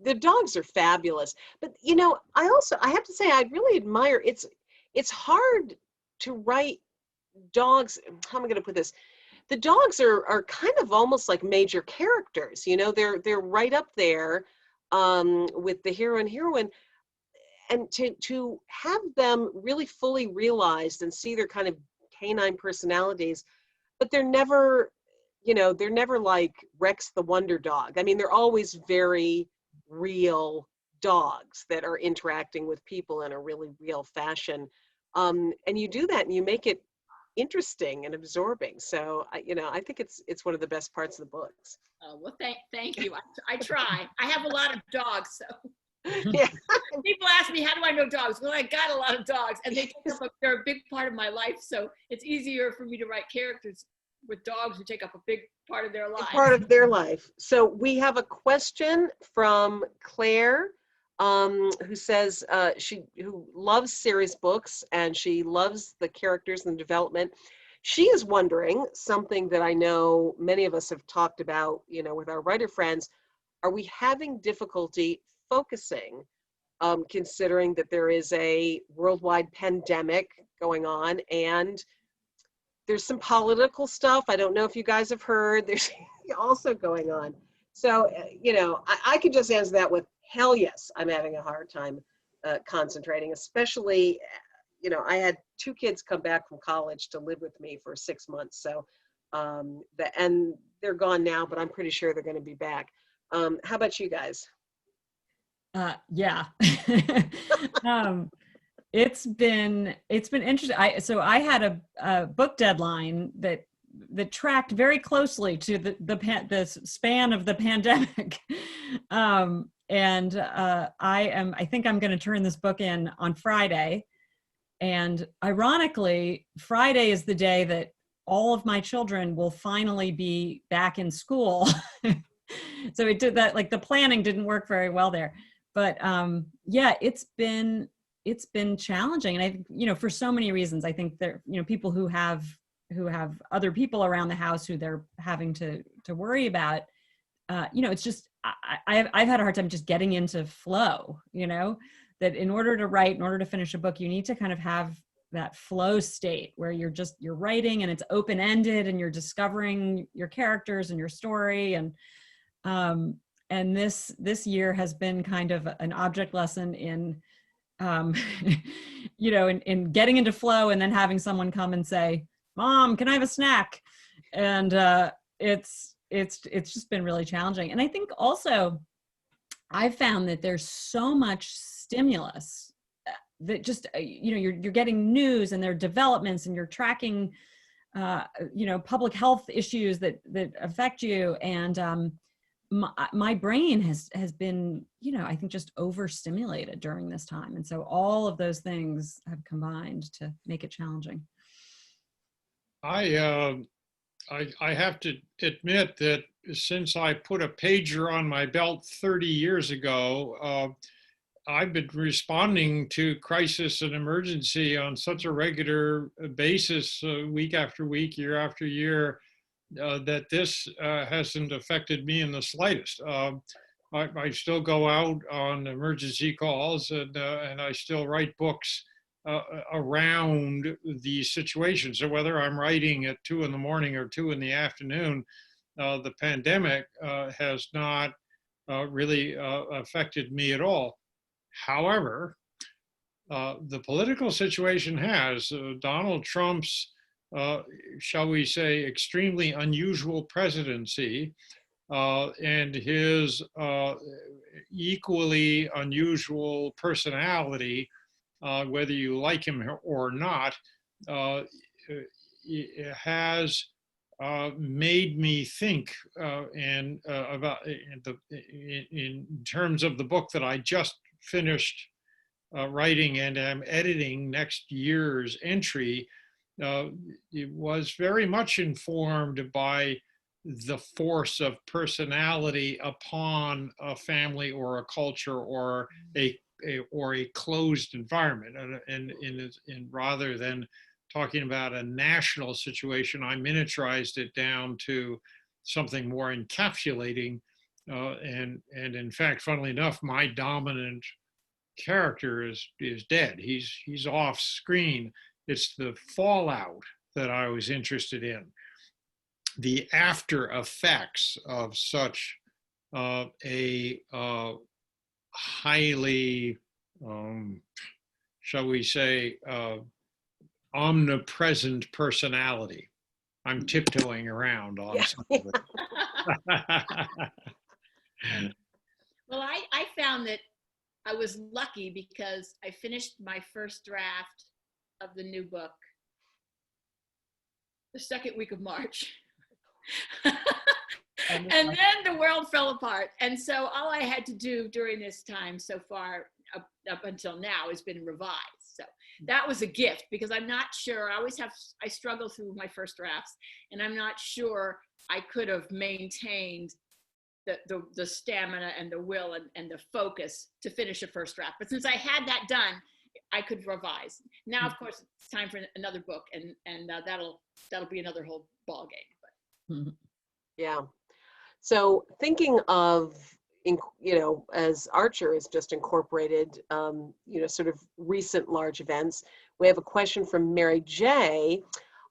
Speaker 4: the dogs are fabulous. But I have to say, I really admire. It's hard to write dogs. How am I going to put this? The dogs are kind of almost like major characters. They're right up there with the hero and heroine, and to have them really fully realized and see their kind of canine personalities, but they're never like Rex the Wonder Dog. I mean, they're always very real dogs that are interacting with people in a really real fashion. And you do that and you make it interesting and absorbing. So, I think it's one of the best parts of the books.
Speaker 5: Oh, well, thank you. I try. I have a lot of dogs, so.
Speaker 4: Yeah.
Speaker 5: People ask me, how do I know dogs? Well, I got a lot of dogs, and they're a big part of my life, so it's easier for me to write characters with dogs who take up a big part of their life.
Speaker 4: Part of their life. So we have a question from Claire, who says who loves series books and she loves the characters and the development. She is wondering something that I know many of us have talked about, with our writer friends. Are we having difficulty focusing, considering that there is a worldwide pandemic going on and there's some political stuff. I don't know if you guys have heard. There's also going on. So, I could just answer that with hell yes. I'm having a hard time concentrating, especially, I had 2 kids come back from college to live with me for 6 months. So, and they're gone now, but I'm pretty sure they're going to be back. How about you guys?
Speaker 3: Yeah. It's been interesting. I had a book deadline that tracked very closely to the span of the pandemic, and I think I'm going to turn this book in on Friday, And ironically, Friday is the day that all of my children will finally be back in school. So it did that, like the planning didn't work very well there. But yeah, it's been challenging. And I think, you know, for so many reasons, I think there, you know, people who have other people around the house who they're having to worry about, you know, it's just, I've had a hard time just getting into flow, you know, that in order to write, in order to finish a book, you need to kind of have that flow state where you're writing and it's open-ended and you're discovering your characters and your story. And this year has been kind of an object lesson in, you know, in getting into flow and then having someone come and say, Mom, can I have a snack? And it's just been really challenging. And I think also I've found that there's so much stimulus that just, you know, you're getting news and there are developments and you're tracking, you know, public health issues that affect you. And my brain has been, you know, I think just overstimulated during this time. And so all of those things have combined to make it challenging.
Speaker 2: I have to admit that since I put a pager on my belt 30 years ago, I've been responding to crisis and emergency on such a regular basis, week after week, year after year, that this hasn't affected me in the slightest. I still go out on emergency calls and I still write books around these situations. So whether I'm writing at 2 in the morning or 2 in the afternoon, the pandemic has not really affected me at all. However, the political situation has. Donald Trump's, shall we say, extremely unusual presidency and his equally unusual personality, whether you like him or not, has made me think about in terms of the book that I just finished writing and am editing next year's entry. It was very much informed by the force of personality upon a family or a culture or a closed environment, and rather than talking about a national situation, I miniaturized it down to something more encapsulating. And in fact, funnily enough, my dominant character is dead. He's off screen. It's the fallout that I was interested in, the after effects of such a highly, shall we say, omnipresent personality. I'm tiptoeing around on some of it.
Speaker 5: Well, I found that I was lucky because I finished my first draft of the new book the second week of March. And then the world fell apart. And so all I had to do during this time so far, up until now, has been revise. So that was a gift because I'm not sure, I struggle through my first drafts and I'm not sure I could have maintained the stamina and the will and the focus to finish a first draft. But since I had that done, I could revise. Now, of course, it's time for another book and that'll be another whole ball game. But.
Speaker 4: Yeah. So thinking of, you know, as Archer has just incorporated, you know, sort of recent large events, we have a question from Mary J.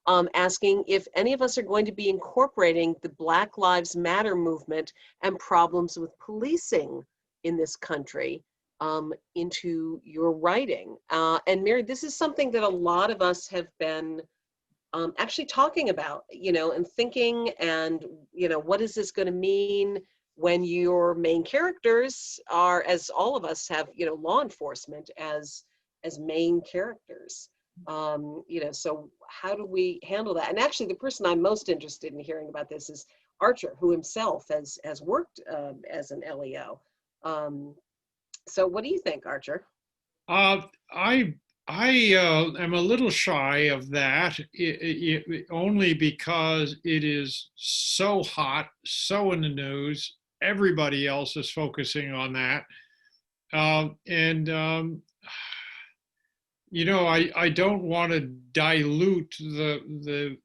Speaker 4: Asking if any of us are going to be incorporating the Black Lives Matter movement and problems with policing in this country into your writing. And Mary, this is something that a lot of us have been actually talking about, you know, and thinking, and, you know, what is this going to mean when your main characters are, as all of us have, you know, law enforcement as main characters. You know, so how do we handle that? And actually, the person I'm most interested in hearing about this is Archer, who himself has worked as an LEO. So what do you think, Archer?
Speaker 2: I am a little shy of that, only because it is so hot, so in the news. Everybody else is focusing on that. And you know, I don't want to dilute the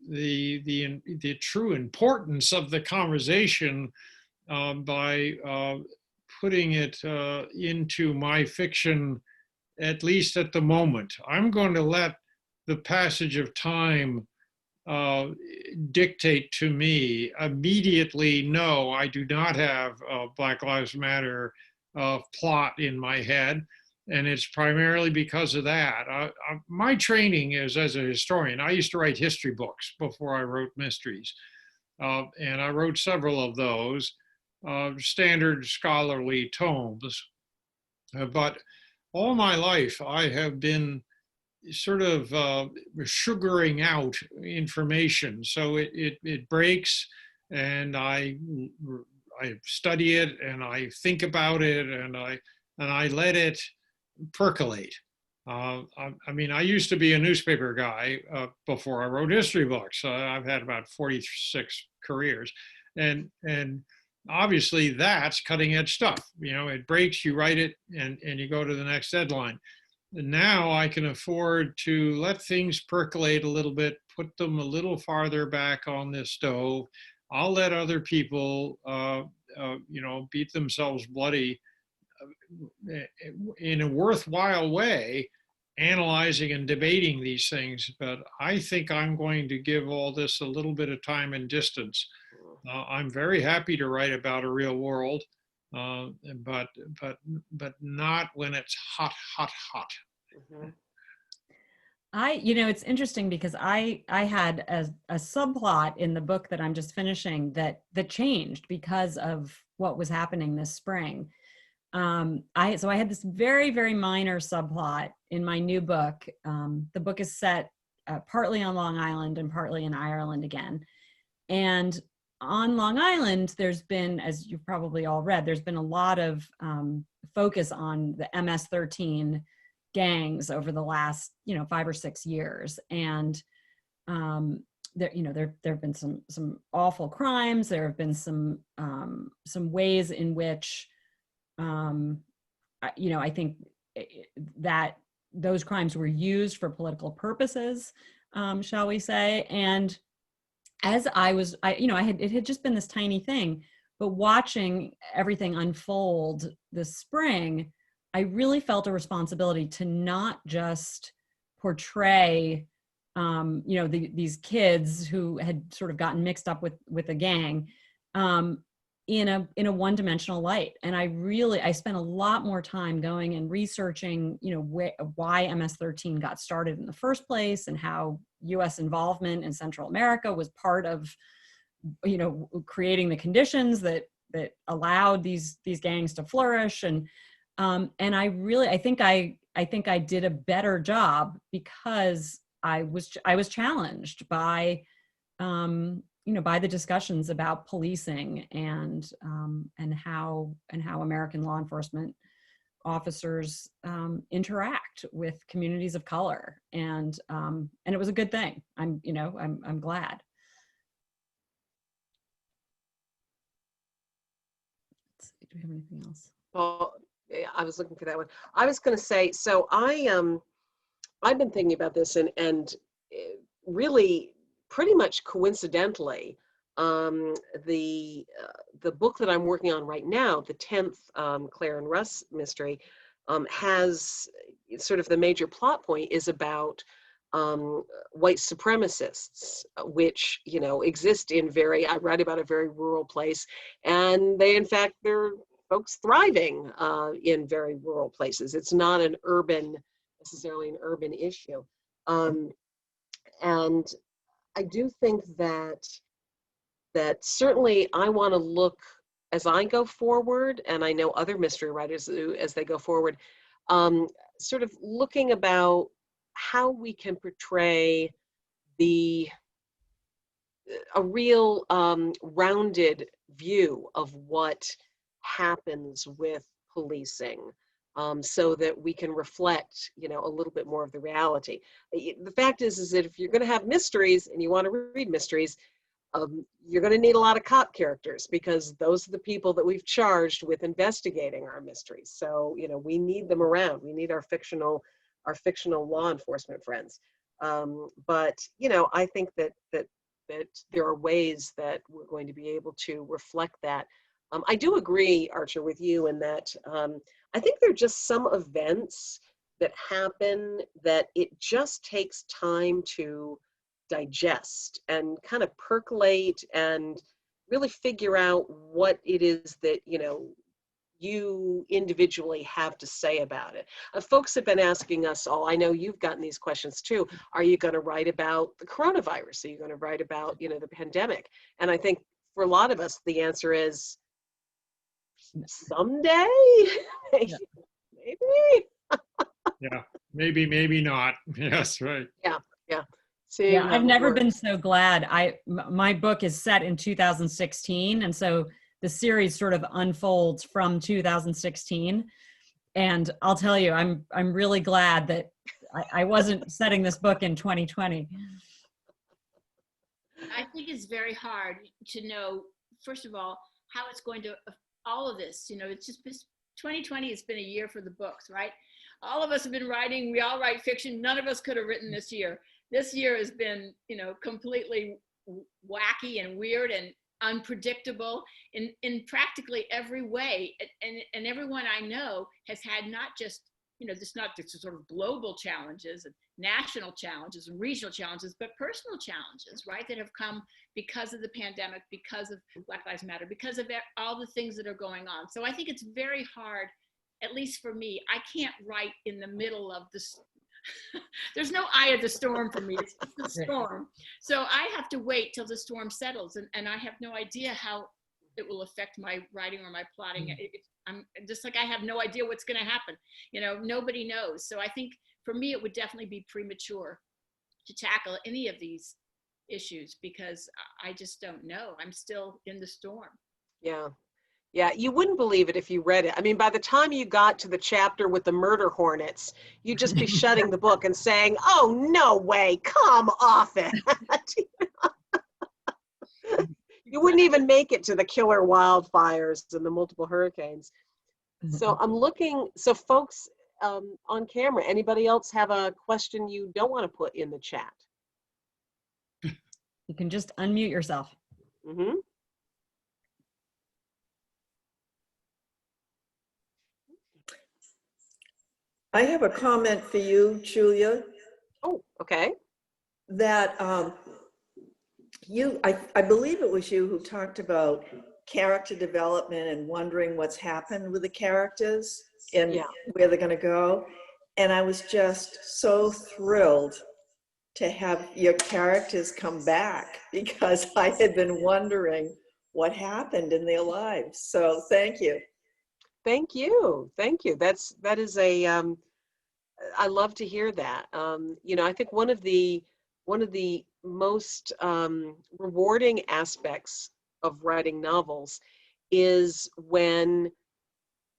Speaker 2: true importance of the conversation by putting it into my fiction, at least at the moment. I'm going to let the passage of time dictate to me. Immediately, no, I do not have a Black Lives Matter plot in my head. And it's primarily because of that. My training is as a historian. I used to write history books before I wrote mysteries. And I wrote several of those, standard scholarly tomes. But all my life, I have been sort of sugaring out information. So it breaks, and I study it, and I think about it, and I let it percolate. I mean, I used to be a newspaper guy before I wrote history books. I've had about 46 careers, and obviously that's cutting edge stuff. You know, it breaks, you write it, and you go to the next deadline. And now I can afford to let things percolate a little bit, put them a little farther back on the stove. I'll let other people, you know, beat themselves bloody in a worthwhile way, analyzing and debating these things. But I think I'm going to give all this a little bit of time and distance. I'm very happy to write about a real world, but not when it's hot.
Speaker 4: Mhm.
Speaker 3: You know, it's interesting because I had a subplot in the book that I'm just finishing that changed because of what was happening this spring. So I had this very, very minor subplot in my new book. The book is set partly on Long Island and partly in Ireland again. And on Long Island, there's been, as you've probably all read, there's been a lot of focus on the MS-13 gangs over the last, 5 or 6 years. And there have been some awful crimes. There have been some ways in which I think that those crimes were used for political purposes, shall we say. And as it had just been this tiny thing, but watching everything unfold this spring, I really felt a responsibility to not just portray, these kids who had sort of gotten mixed up with a gang, in a one-dimensional light. And I spent a lot more time going and researching, why MS-13 got started in the first place, and how US involvement in Central America was part of, creating the conditions that allowed these gangs to flourish. And I think I did a better job because I was challenged by, by the discussions about policing and how American law enforcement officers interact with communities of color, and it was a good thing. I'm glad. Let's see, do we have anything else?
Speaker 4: Well, I was looking for that one. I was going to say, so I've been thinking about this, and really pretty much coincidentally, the book that I'm working on right now, the 10th Claire and Russ mystery, has sort of the major plot point is about white supremacists, which exist in I write about a very rural place, and they, in fact, they're folks thriving in very rural places. It's not necessarily an urban issue, and I do think that certainly I want to look, as I go forward, and I know other mystery writers do as they go forward, sort of looking about how we can portray a real rounded view of what happens with policing. so that we can reflect, you know, a little bit more of the reality. The fact is that if you're going to have mysteries and you want to read mysteries, you're going to need a lot of cop characters, because those are the people that we've charged with investigating our mysteries. So, you know, we need them around. We need our fictional law enforcement friends. But, you know, I think that there are ways that we're going to be able to reflect that. I do agree, Archer, with you in that I think there are just some events that happen that it just takes time to digest and kind of percolate and really figure out what it is that, you know, you individually have to say about it. Folks have been asking us all, I know you've gotten these questions too, are you going to write about the coronavirus? Are you going to write about, you know, the pandemic? And I think for a lot of us, the answer is someday, maybe.
Speaker 2: Yeah, maybe not. Yes, right.
Speaker 4: Yeah. See,
Speaker 3: Yeah, I've never been so glad. My book is set in 2016, and so the series sort of unfolds from 2016. And I'll tell you, I'm really glad that I wasn't setting this book in 2020.
Speaker 5: I think it's very hard to know, first of all, how it's going to, all of this, you know, it's just 2020 has been a year for the books, right? All of us have been writing, we all write fiction. None of us could have written this year. This year has been, you know, completely wacky and weird and unpredictable in practically every way. And everyone I know has had not just, you know, just not just sort of global challenges and national challenges and regional challenges, but personal challenges, right? That have come because of the pandemic, because of Black Lives Matter, because of all the things that are going on. So I think it's very hard, at least for me. I can't write in the middle of this. There's no eye of the storm for me. It's just the storm. So I have to wait till the storm settles, and I have no idea how it will affect my writing or my plotting. I'm just like, I have no idea what's going to happen. You know, nobody knows. So I think for me, it would definitely be premature to tackle any of these issues because I just don't know. I'm still in the storm.
Speaker 4: Yeah, you wouldn't believe it if you read it. I mean, by the time you got to the chapter with the murder hornets, you'd just be shutting the book and saying, oh, no way, come off it. You wouldn't even make it to the killer wildfires and the multiple hurricanes. So I'm looking, so folks on camera, anybody else have a question you don't want to put in the chat?
Speaker 3: You can just unmute yourself.
Speaker 4: Mm-hmm.
Speaker 7: I have a comment for you, Julia.
Speaker 4: Oh, okay.
Speaker 7: That I believe it was you who talked about character development and wondering what's happened with the characters and where they're going to go. And I was just so thrilled to have your characters come back because I had been wondering what happened in their lives. So thank you.
Speaker 4: Thank you. Thank you. That is a, I love to hear that. You know, I think one of the most rewarding aspects of writing novels is when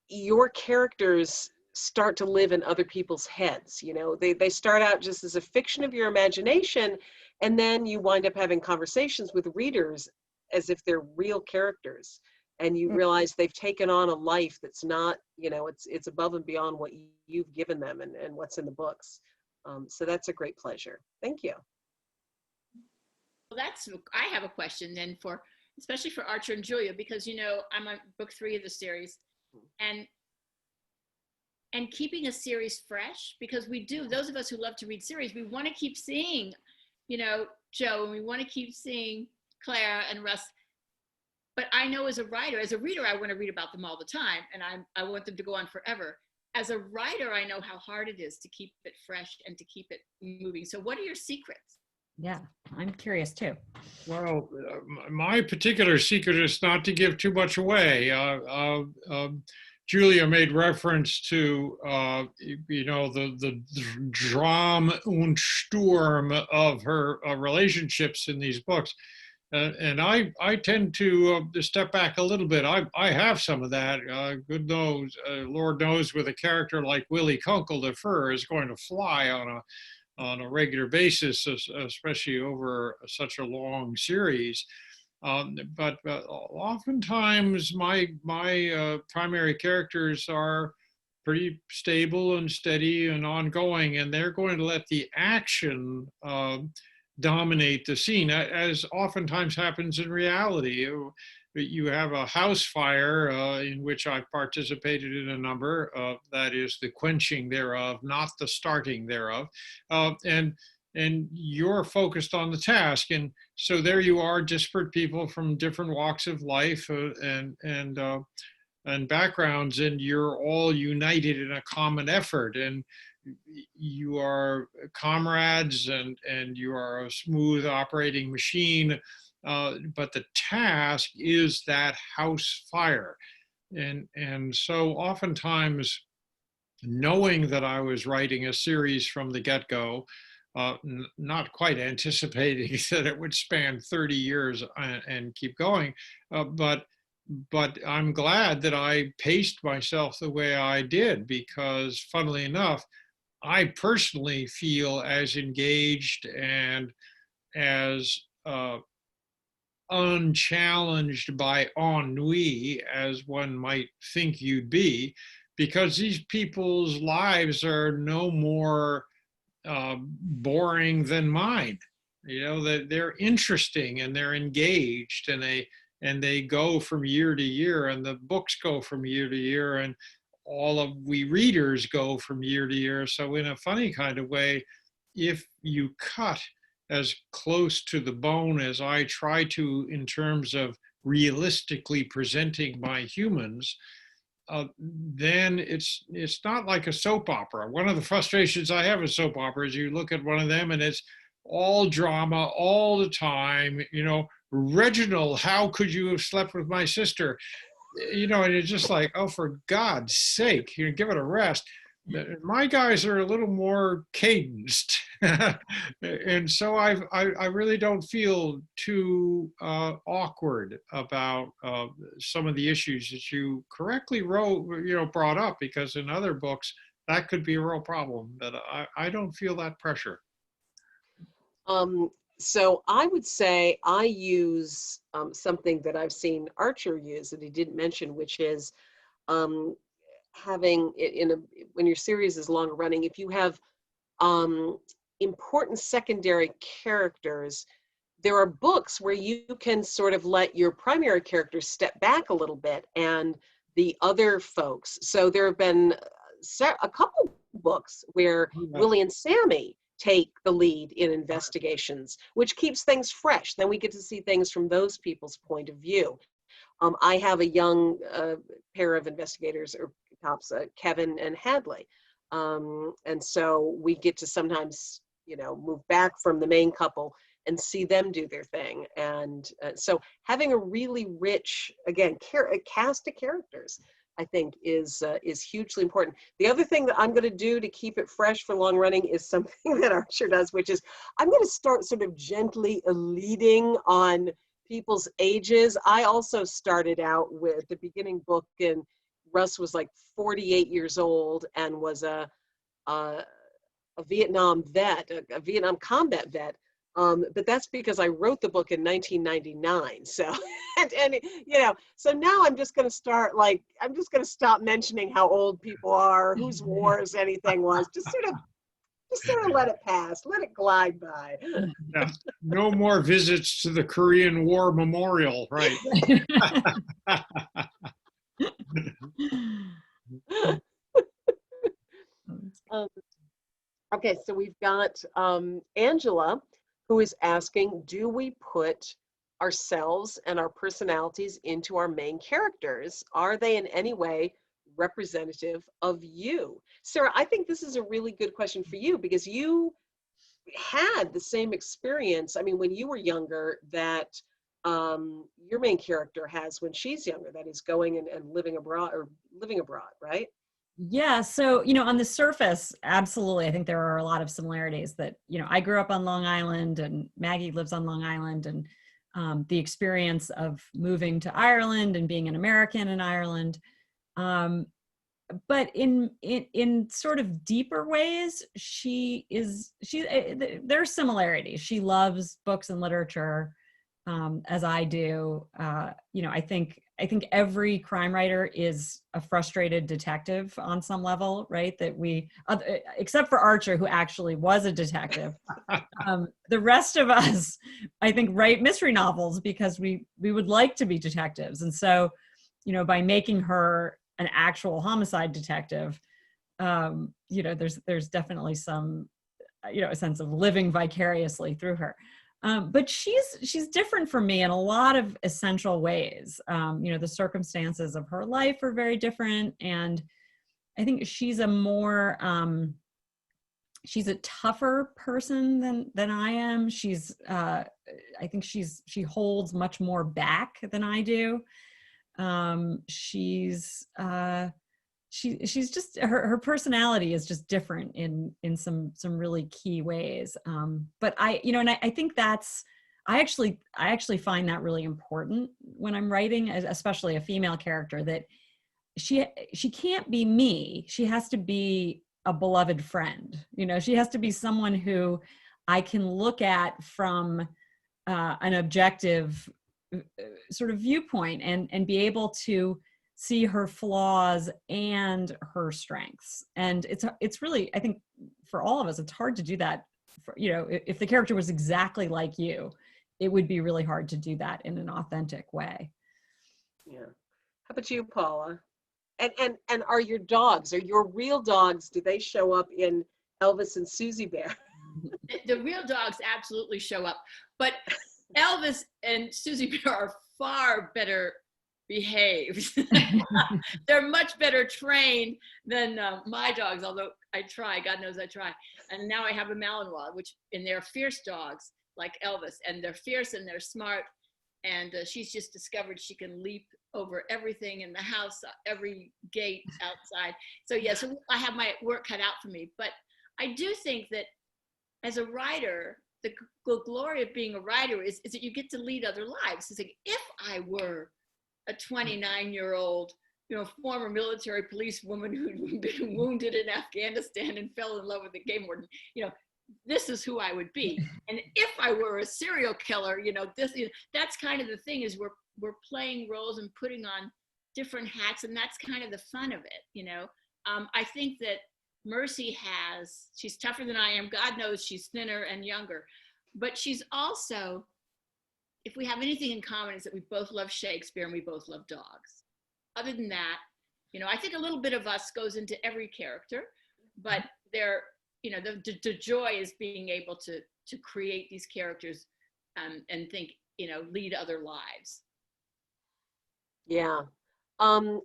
Speaker 4: your characters start to live in other people's heads. You know, they start out just as a fiction of your imagination, and then you wind up having conversations with readers as if they're real characters. And you realize they've taken on a life that's not, you know, it's above and beyond what you've given them and what's in the books. So that's a great pleasure. Thank you.
Speaker 5: Well, I have a question then especially for Archer and Julia, because, you know, I'm on book 3 of the series and keeping a series fresh, because we do, those of us who love to read series, we want to keep seeing, you know, Joe, and we want to keep seeing Claire and Russ. But I know as a writer, as a reader, I want to read about them all the time, and I want them to go on forever. As a writer, I know how hard it is to keep it fresh and to keep it moving. So what are your secrets?
Speaker 3: Yeah, I'm curious too.
Speaker 2: Well, my particular secret is not to give too much away. Julia made reference to, you know, the Dram und Sturm of her relationships in these books. And I tend to step back a little bit. I have some of that. Lord knows, with a character like Willie Kunkel, the fur is going to fly on a regular basis, especially over such a long series. But oftentimes my primary characters are pretty stable and steady and ongoing, and they're going to let the action dominate the scene, as oftentimes happens in reality. You have a house fire in which I've participated in a number, that is the quenching thereof, not the starting thereof, and you're focused on the task. And so there you are, disparate people from different walks of life and backgrounds, and you're all united in a common effort, and you are comrades, and you are a smooth operating machine, but the task is that house fire. And so oftentimes, knowing that I was writing a series from the get-go, not quite anticipating that it would span 30 years and keep going, but I'm glad that I paced myself the way I did, because funnily enough, I personally feel as engaged and as unchallenged by ennui as one might think you'd be, because these people's lives are no more boring than mine. You know, that they're interesting and they're engaged, and they go from year to year, and the books go from year to year, and all of we readers go from year to year. So in a funny kind of way, if you cut as close to the bone as I try to in terms of realistically presenting my humans, then it's not like a soap opera. One of the frustrations I have with soap operas, you look at one of them and it's all drama all the time. You know, Reginald, how could you have slept with my sister? You know, and it's just like, oh, for God's sake, you know, give it a rest. My guys are a little more cadenced. And so I really don't feel too awkward about some of the issues that you correctly brought up, because in other books, that could be a real problem. But I don't feel that pressure.
Speaker 4: So I would say I use something that I've seen Archer use that he didn't mention, which is having it when your series is long running, if you have important secondary characters, there are books where you can sort of let your primary characters step back a little bit and the other folks. So there have been a couple books where Willie and Sammy take the lead in investigations, which keeps things fresh. Then we get to see things from those people's point of view. I have a young pair of investigators or cops, Kevin and Hadley. And so we get to sometimes, move back from the main couple and see them do their thing. And so having a really rich, again, cast of characters, I think is hugely important. The other thing that I'm going to do to keep it fresh for long running is something that Archer does, which is I'm going to start sort of gently leading on people's ages. I also started out with the beginning book, and Russ was like 48 years old and was a Vietnam vet, a Vietnam combat vet. But that's because I wrote the book in 1999. So, so now I'm just going to start I'm just going to stop mentioning how old people are, whose wars anything was, just sort of let it pass, let it glide by.
Speaker 2: Yeah. No more visits to the Korean War Memorial, right?
Speaker 4: Okay, so we've got Angela, who is asking, do we put ourselves and our personalities into our main characters? Are they in any way representative of you? Sarah, I think this is a really good question for you, because you had the same experience, when you were younger, that your main character has when she's younger, that is going and living abroad, right?
Speaker 3: Yeah. So, on the surface, absolutely. I think there are a lot of similarities that, I grew up on Long Island and Maggie lives on Long Island, and the experience of moving to Ireland and being an American in Ireland. But in sort of deeper ways, there are similarities. She loves books and literature, as I do. I think every crime writer is a frustrated detective on some level, right? That except for Archer, who actually was a detective. The rest of us, I think, write mystery novels because we would like to be detectives. And so, by making her an actual homicide detective, there's definitely some, a sense of living vicariously through her. But she's different from me in a lot of essential ways. The circumstances of her life are very different, and I think she's a tougher person than I am. I think she holds much more back than I do. She's just her personality is just different in some really key ways. But I think I actually find that really important when I'm writing, especially a female character, that she can't be me. She has to be a beloved friend. She has to be someone who I can look at from an objective sort of viewpoint and be able to see her flaws and her strengths. And it's really, I think for all of us, it's hard to do that. If the character was exactly like you, it would be really hard to do that in an authentic way.
Speaker 4: Yeah. How about you, Paula? And are your real dogs, do they show up in Elvis and Susie Bear?
Speaker 5: The real dogs absolutely show up, but Elvis and Susie Bear are far better behaved. They're much better trained than my dogs, although I try, God knows I try. And now I have a Malinois, and they're fierce dogs like Elvis, and they're fierce and they're smart. And she's just discovered she can leap over everything in the house, every gate outside. So so I have my work cut out for me. But I do think that as a writer, the glory of being a writer is that you get to lead other lives. It's like, if I were a 29-year-old, former military police woman who'd been wounded in Afghanistan and fell in love with the game warden, this is who I would be. And if I were a serial killer, that's kind of the thing, is we're playing roles and putting on different hats, and that's kind of the fun of it. I think that Mercy she's tougher than I am. God knows she's thinner and younger, but she's also, if we have anything in common, is that we both love Shakespeare and we both love dogs. Other than that, I think a little bit of us goes into every character, but the joy is being able to create these characters and think, lead other lives.
Speaker 4: Yeah.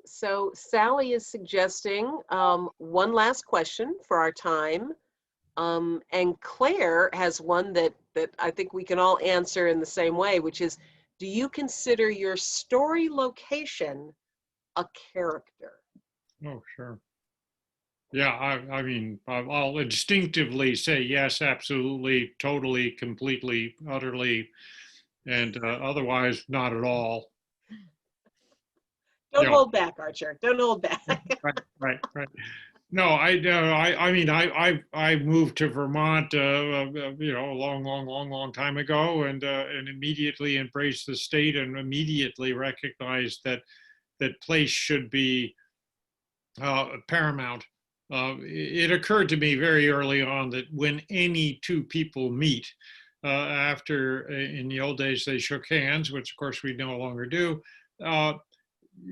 Speaker 4: So Sally is suggesting one last question for our time. And Claire has one that I think we can all answer in the same way, which is, do you consider your story location a character?
Speaker 2: Oh, sure. Yeah, I mean, I'll instinctively say yes, absolutely, totally, completely, utterly, and otherwise not at all.
Speaker 4: Don't hold back, Archer. Don't hold back.
Speaker 2: Right. No, I mean, I moved to Vermont, a long time ago, and immediately embraced the state, and immediately recognized that place should be paramount. It occurred to me very early on that when any two people meet, after in the old days they shook hands, which of course we no longer do,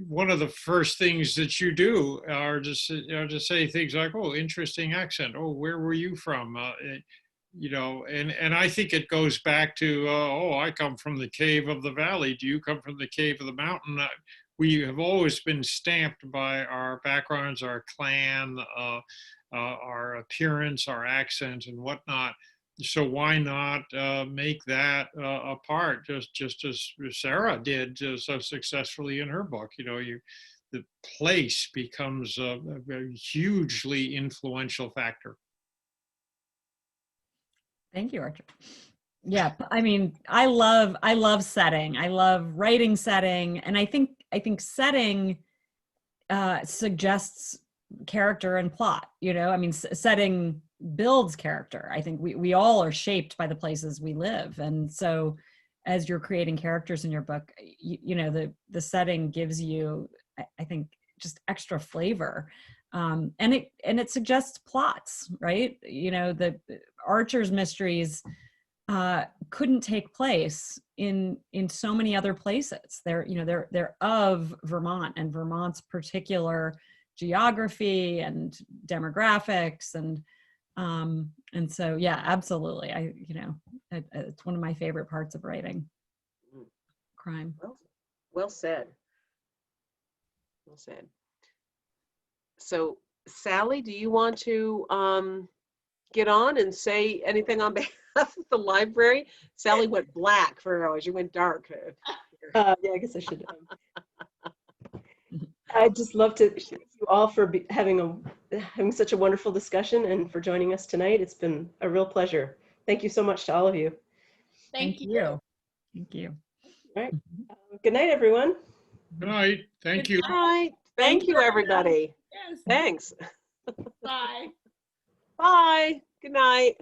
Speaker 2: one of the first things that you do are to say things like, "Oh, interesting accent. Oh, where were you from?" And I think it goes back to, "Oh, I come from the cave of the valley. Do you come from the cave of the mountain?" We have always been stamped by our backgrounds, our clan, our appearance, our accent, and whatnot. So why not make that a part, just as Sarah did so successfully in her book? The place becomes a hugely influential factor.
Speaker 3: Thank you, Archer. Yeah, I mean, I love setting. I love writing setting, and I think setting suggests character and plot. You know, I mean, setting builds character. I think we all are shaped by the places we live, and so as you're creating characters in your book, you know, the setting gives you, I think, just extra flavor. And it suggests plots, right? You know, the Archer's mysteries couldn't take place in so many other places. They're of Vermont and Vermont's particular geography and demographics, and so yeah, absolutely. It's one of my favorite parts of writing crime.
Speaker 4: Well said. Well said. So, Sally, do you want to get on and say anything on behalf of the library? Sally went black for hours. You went dark.
Speaker 1: Yeah, I guess I should. I'd just love to thank you all for having such a wonderful discussion and for joining us tonight. It's been a real pleasure. Thank you so much to all of you.
Speaker 5: Thank you.
Speaker 3: Thank you.
Speaker 1: All right. Good night, everyone.
Speaker 2: Good night. Thank you.
Speaker 4: All right. Thank you, everybody.
Speaker 5: Yes.
Speaker 4: Thanks.
Speaker 5: Bye.
Speaker 4: Bye. Good night.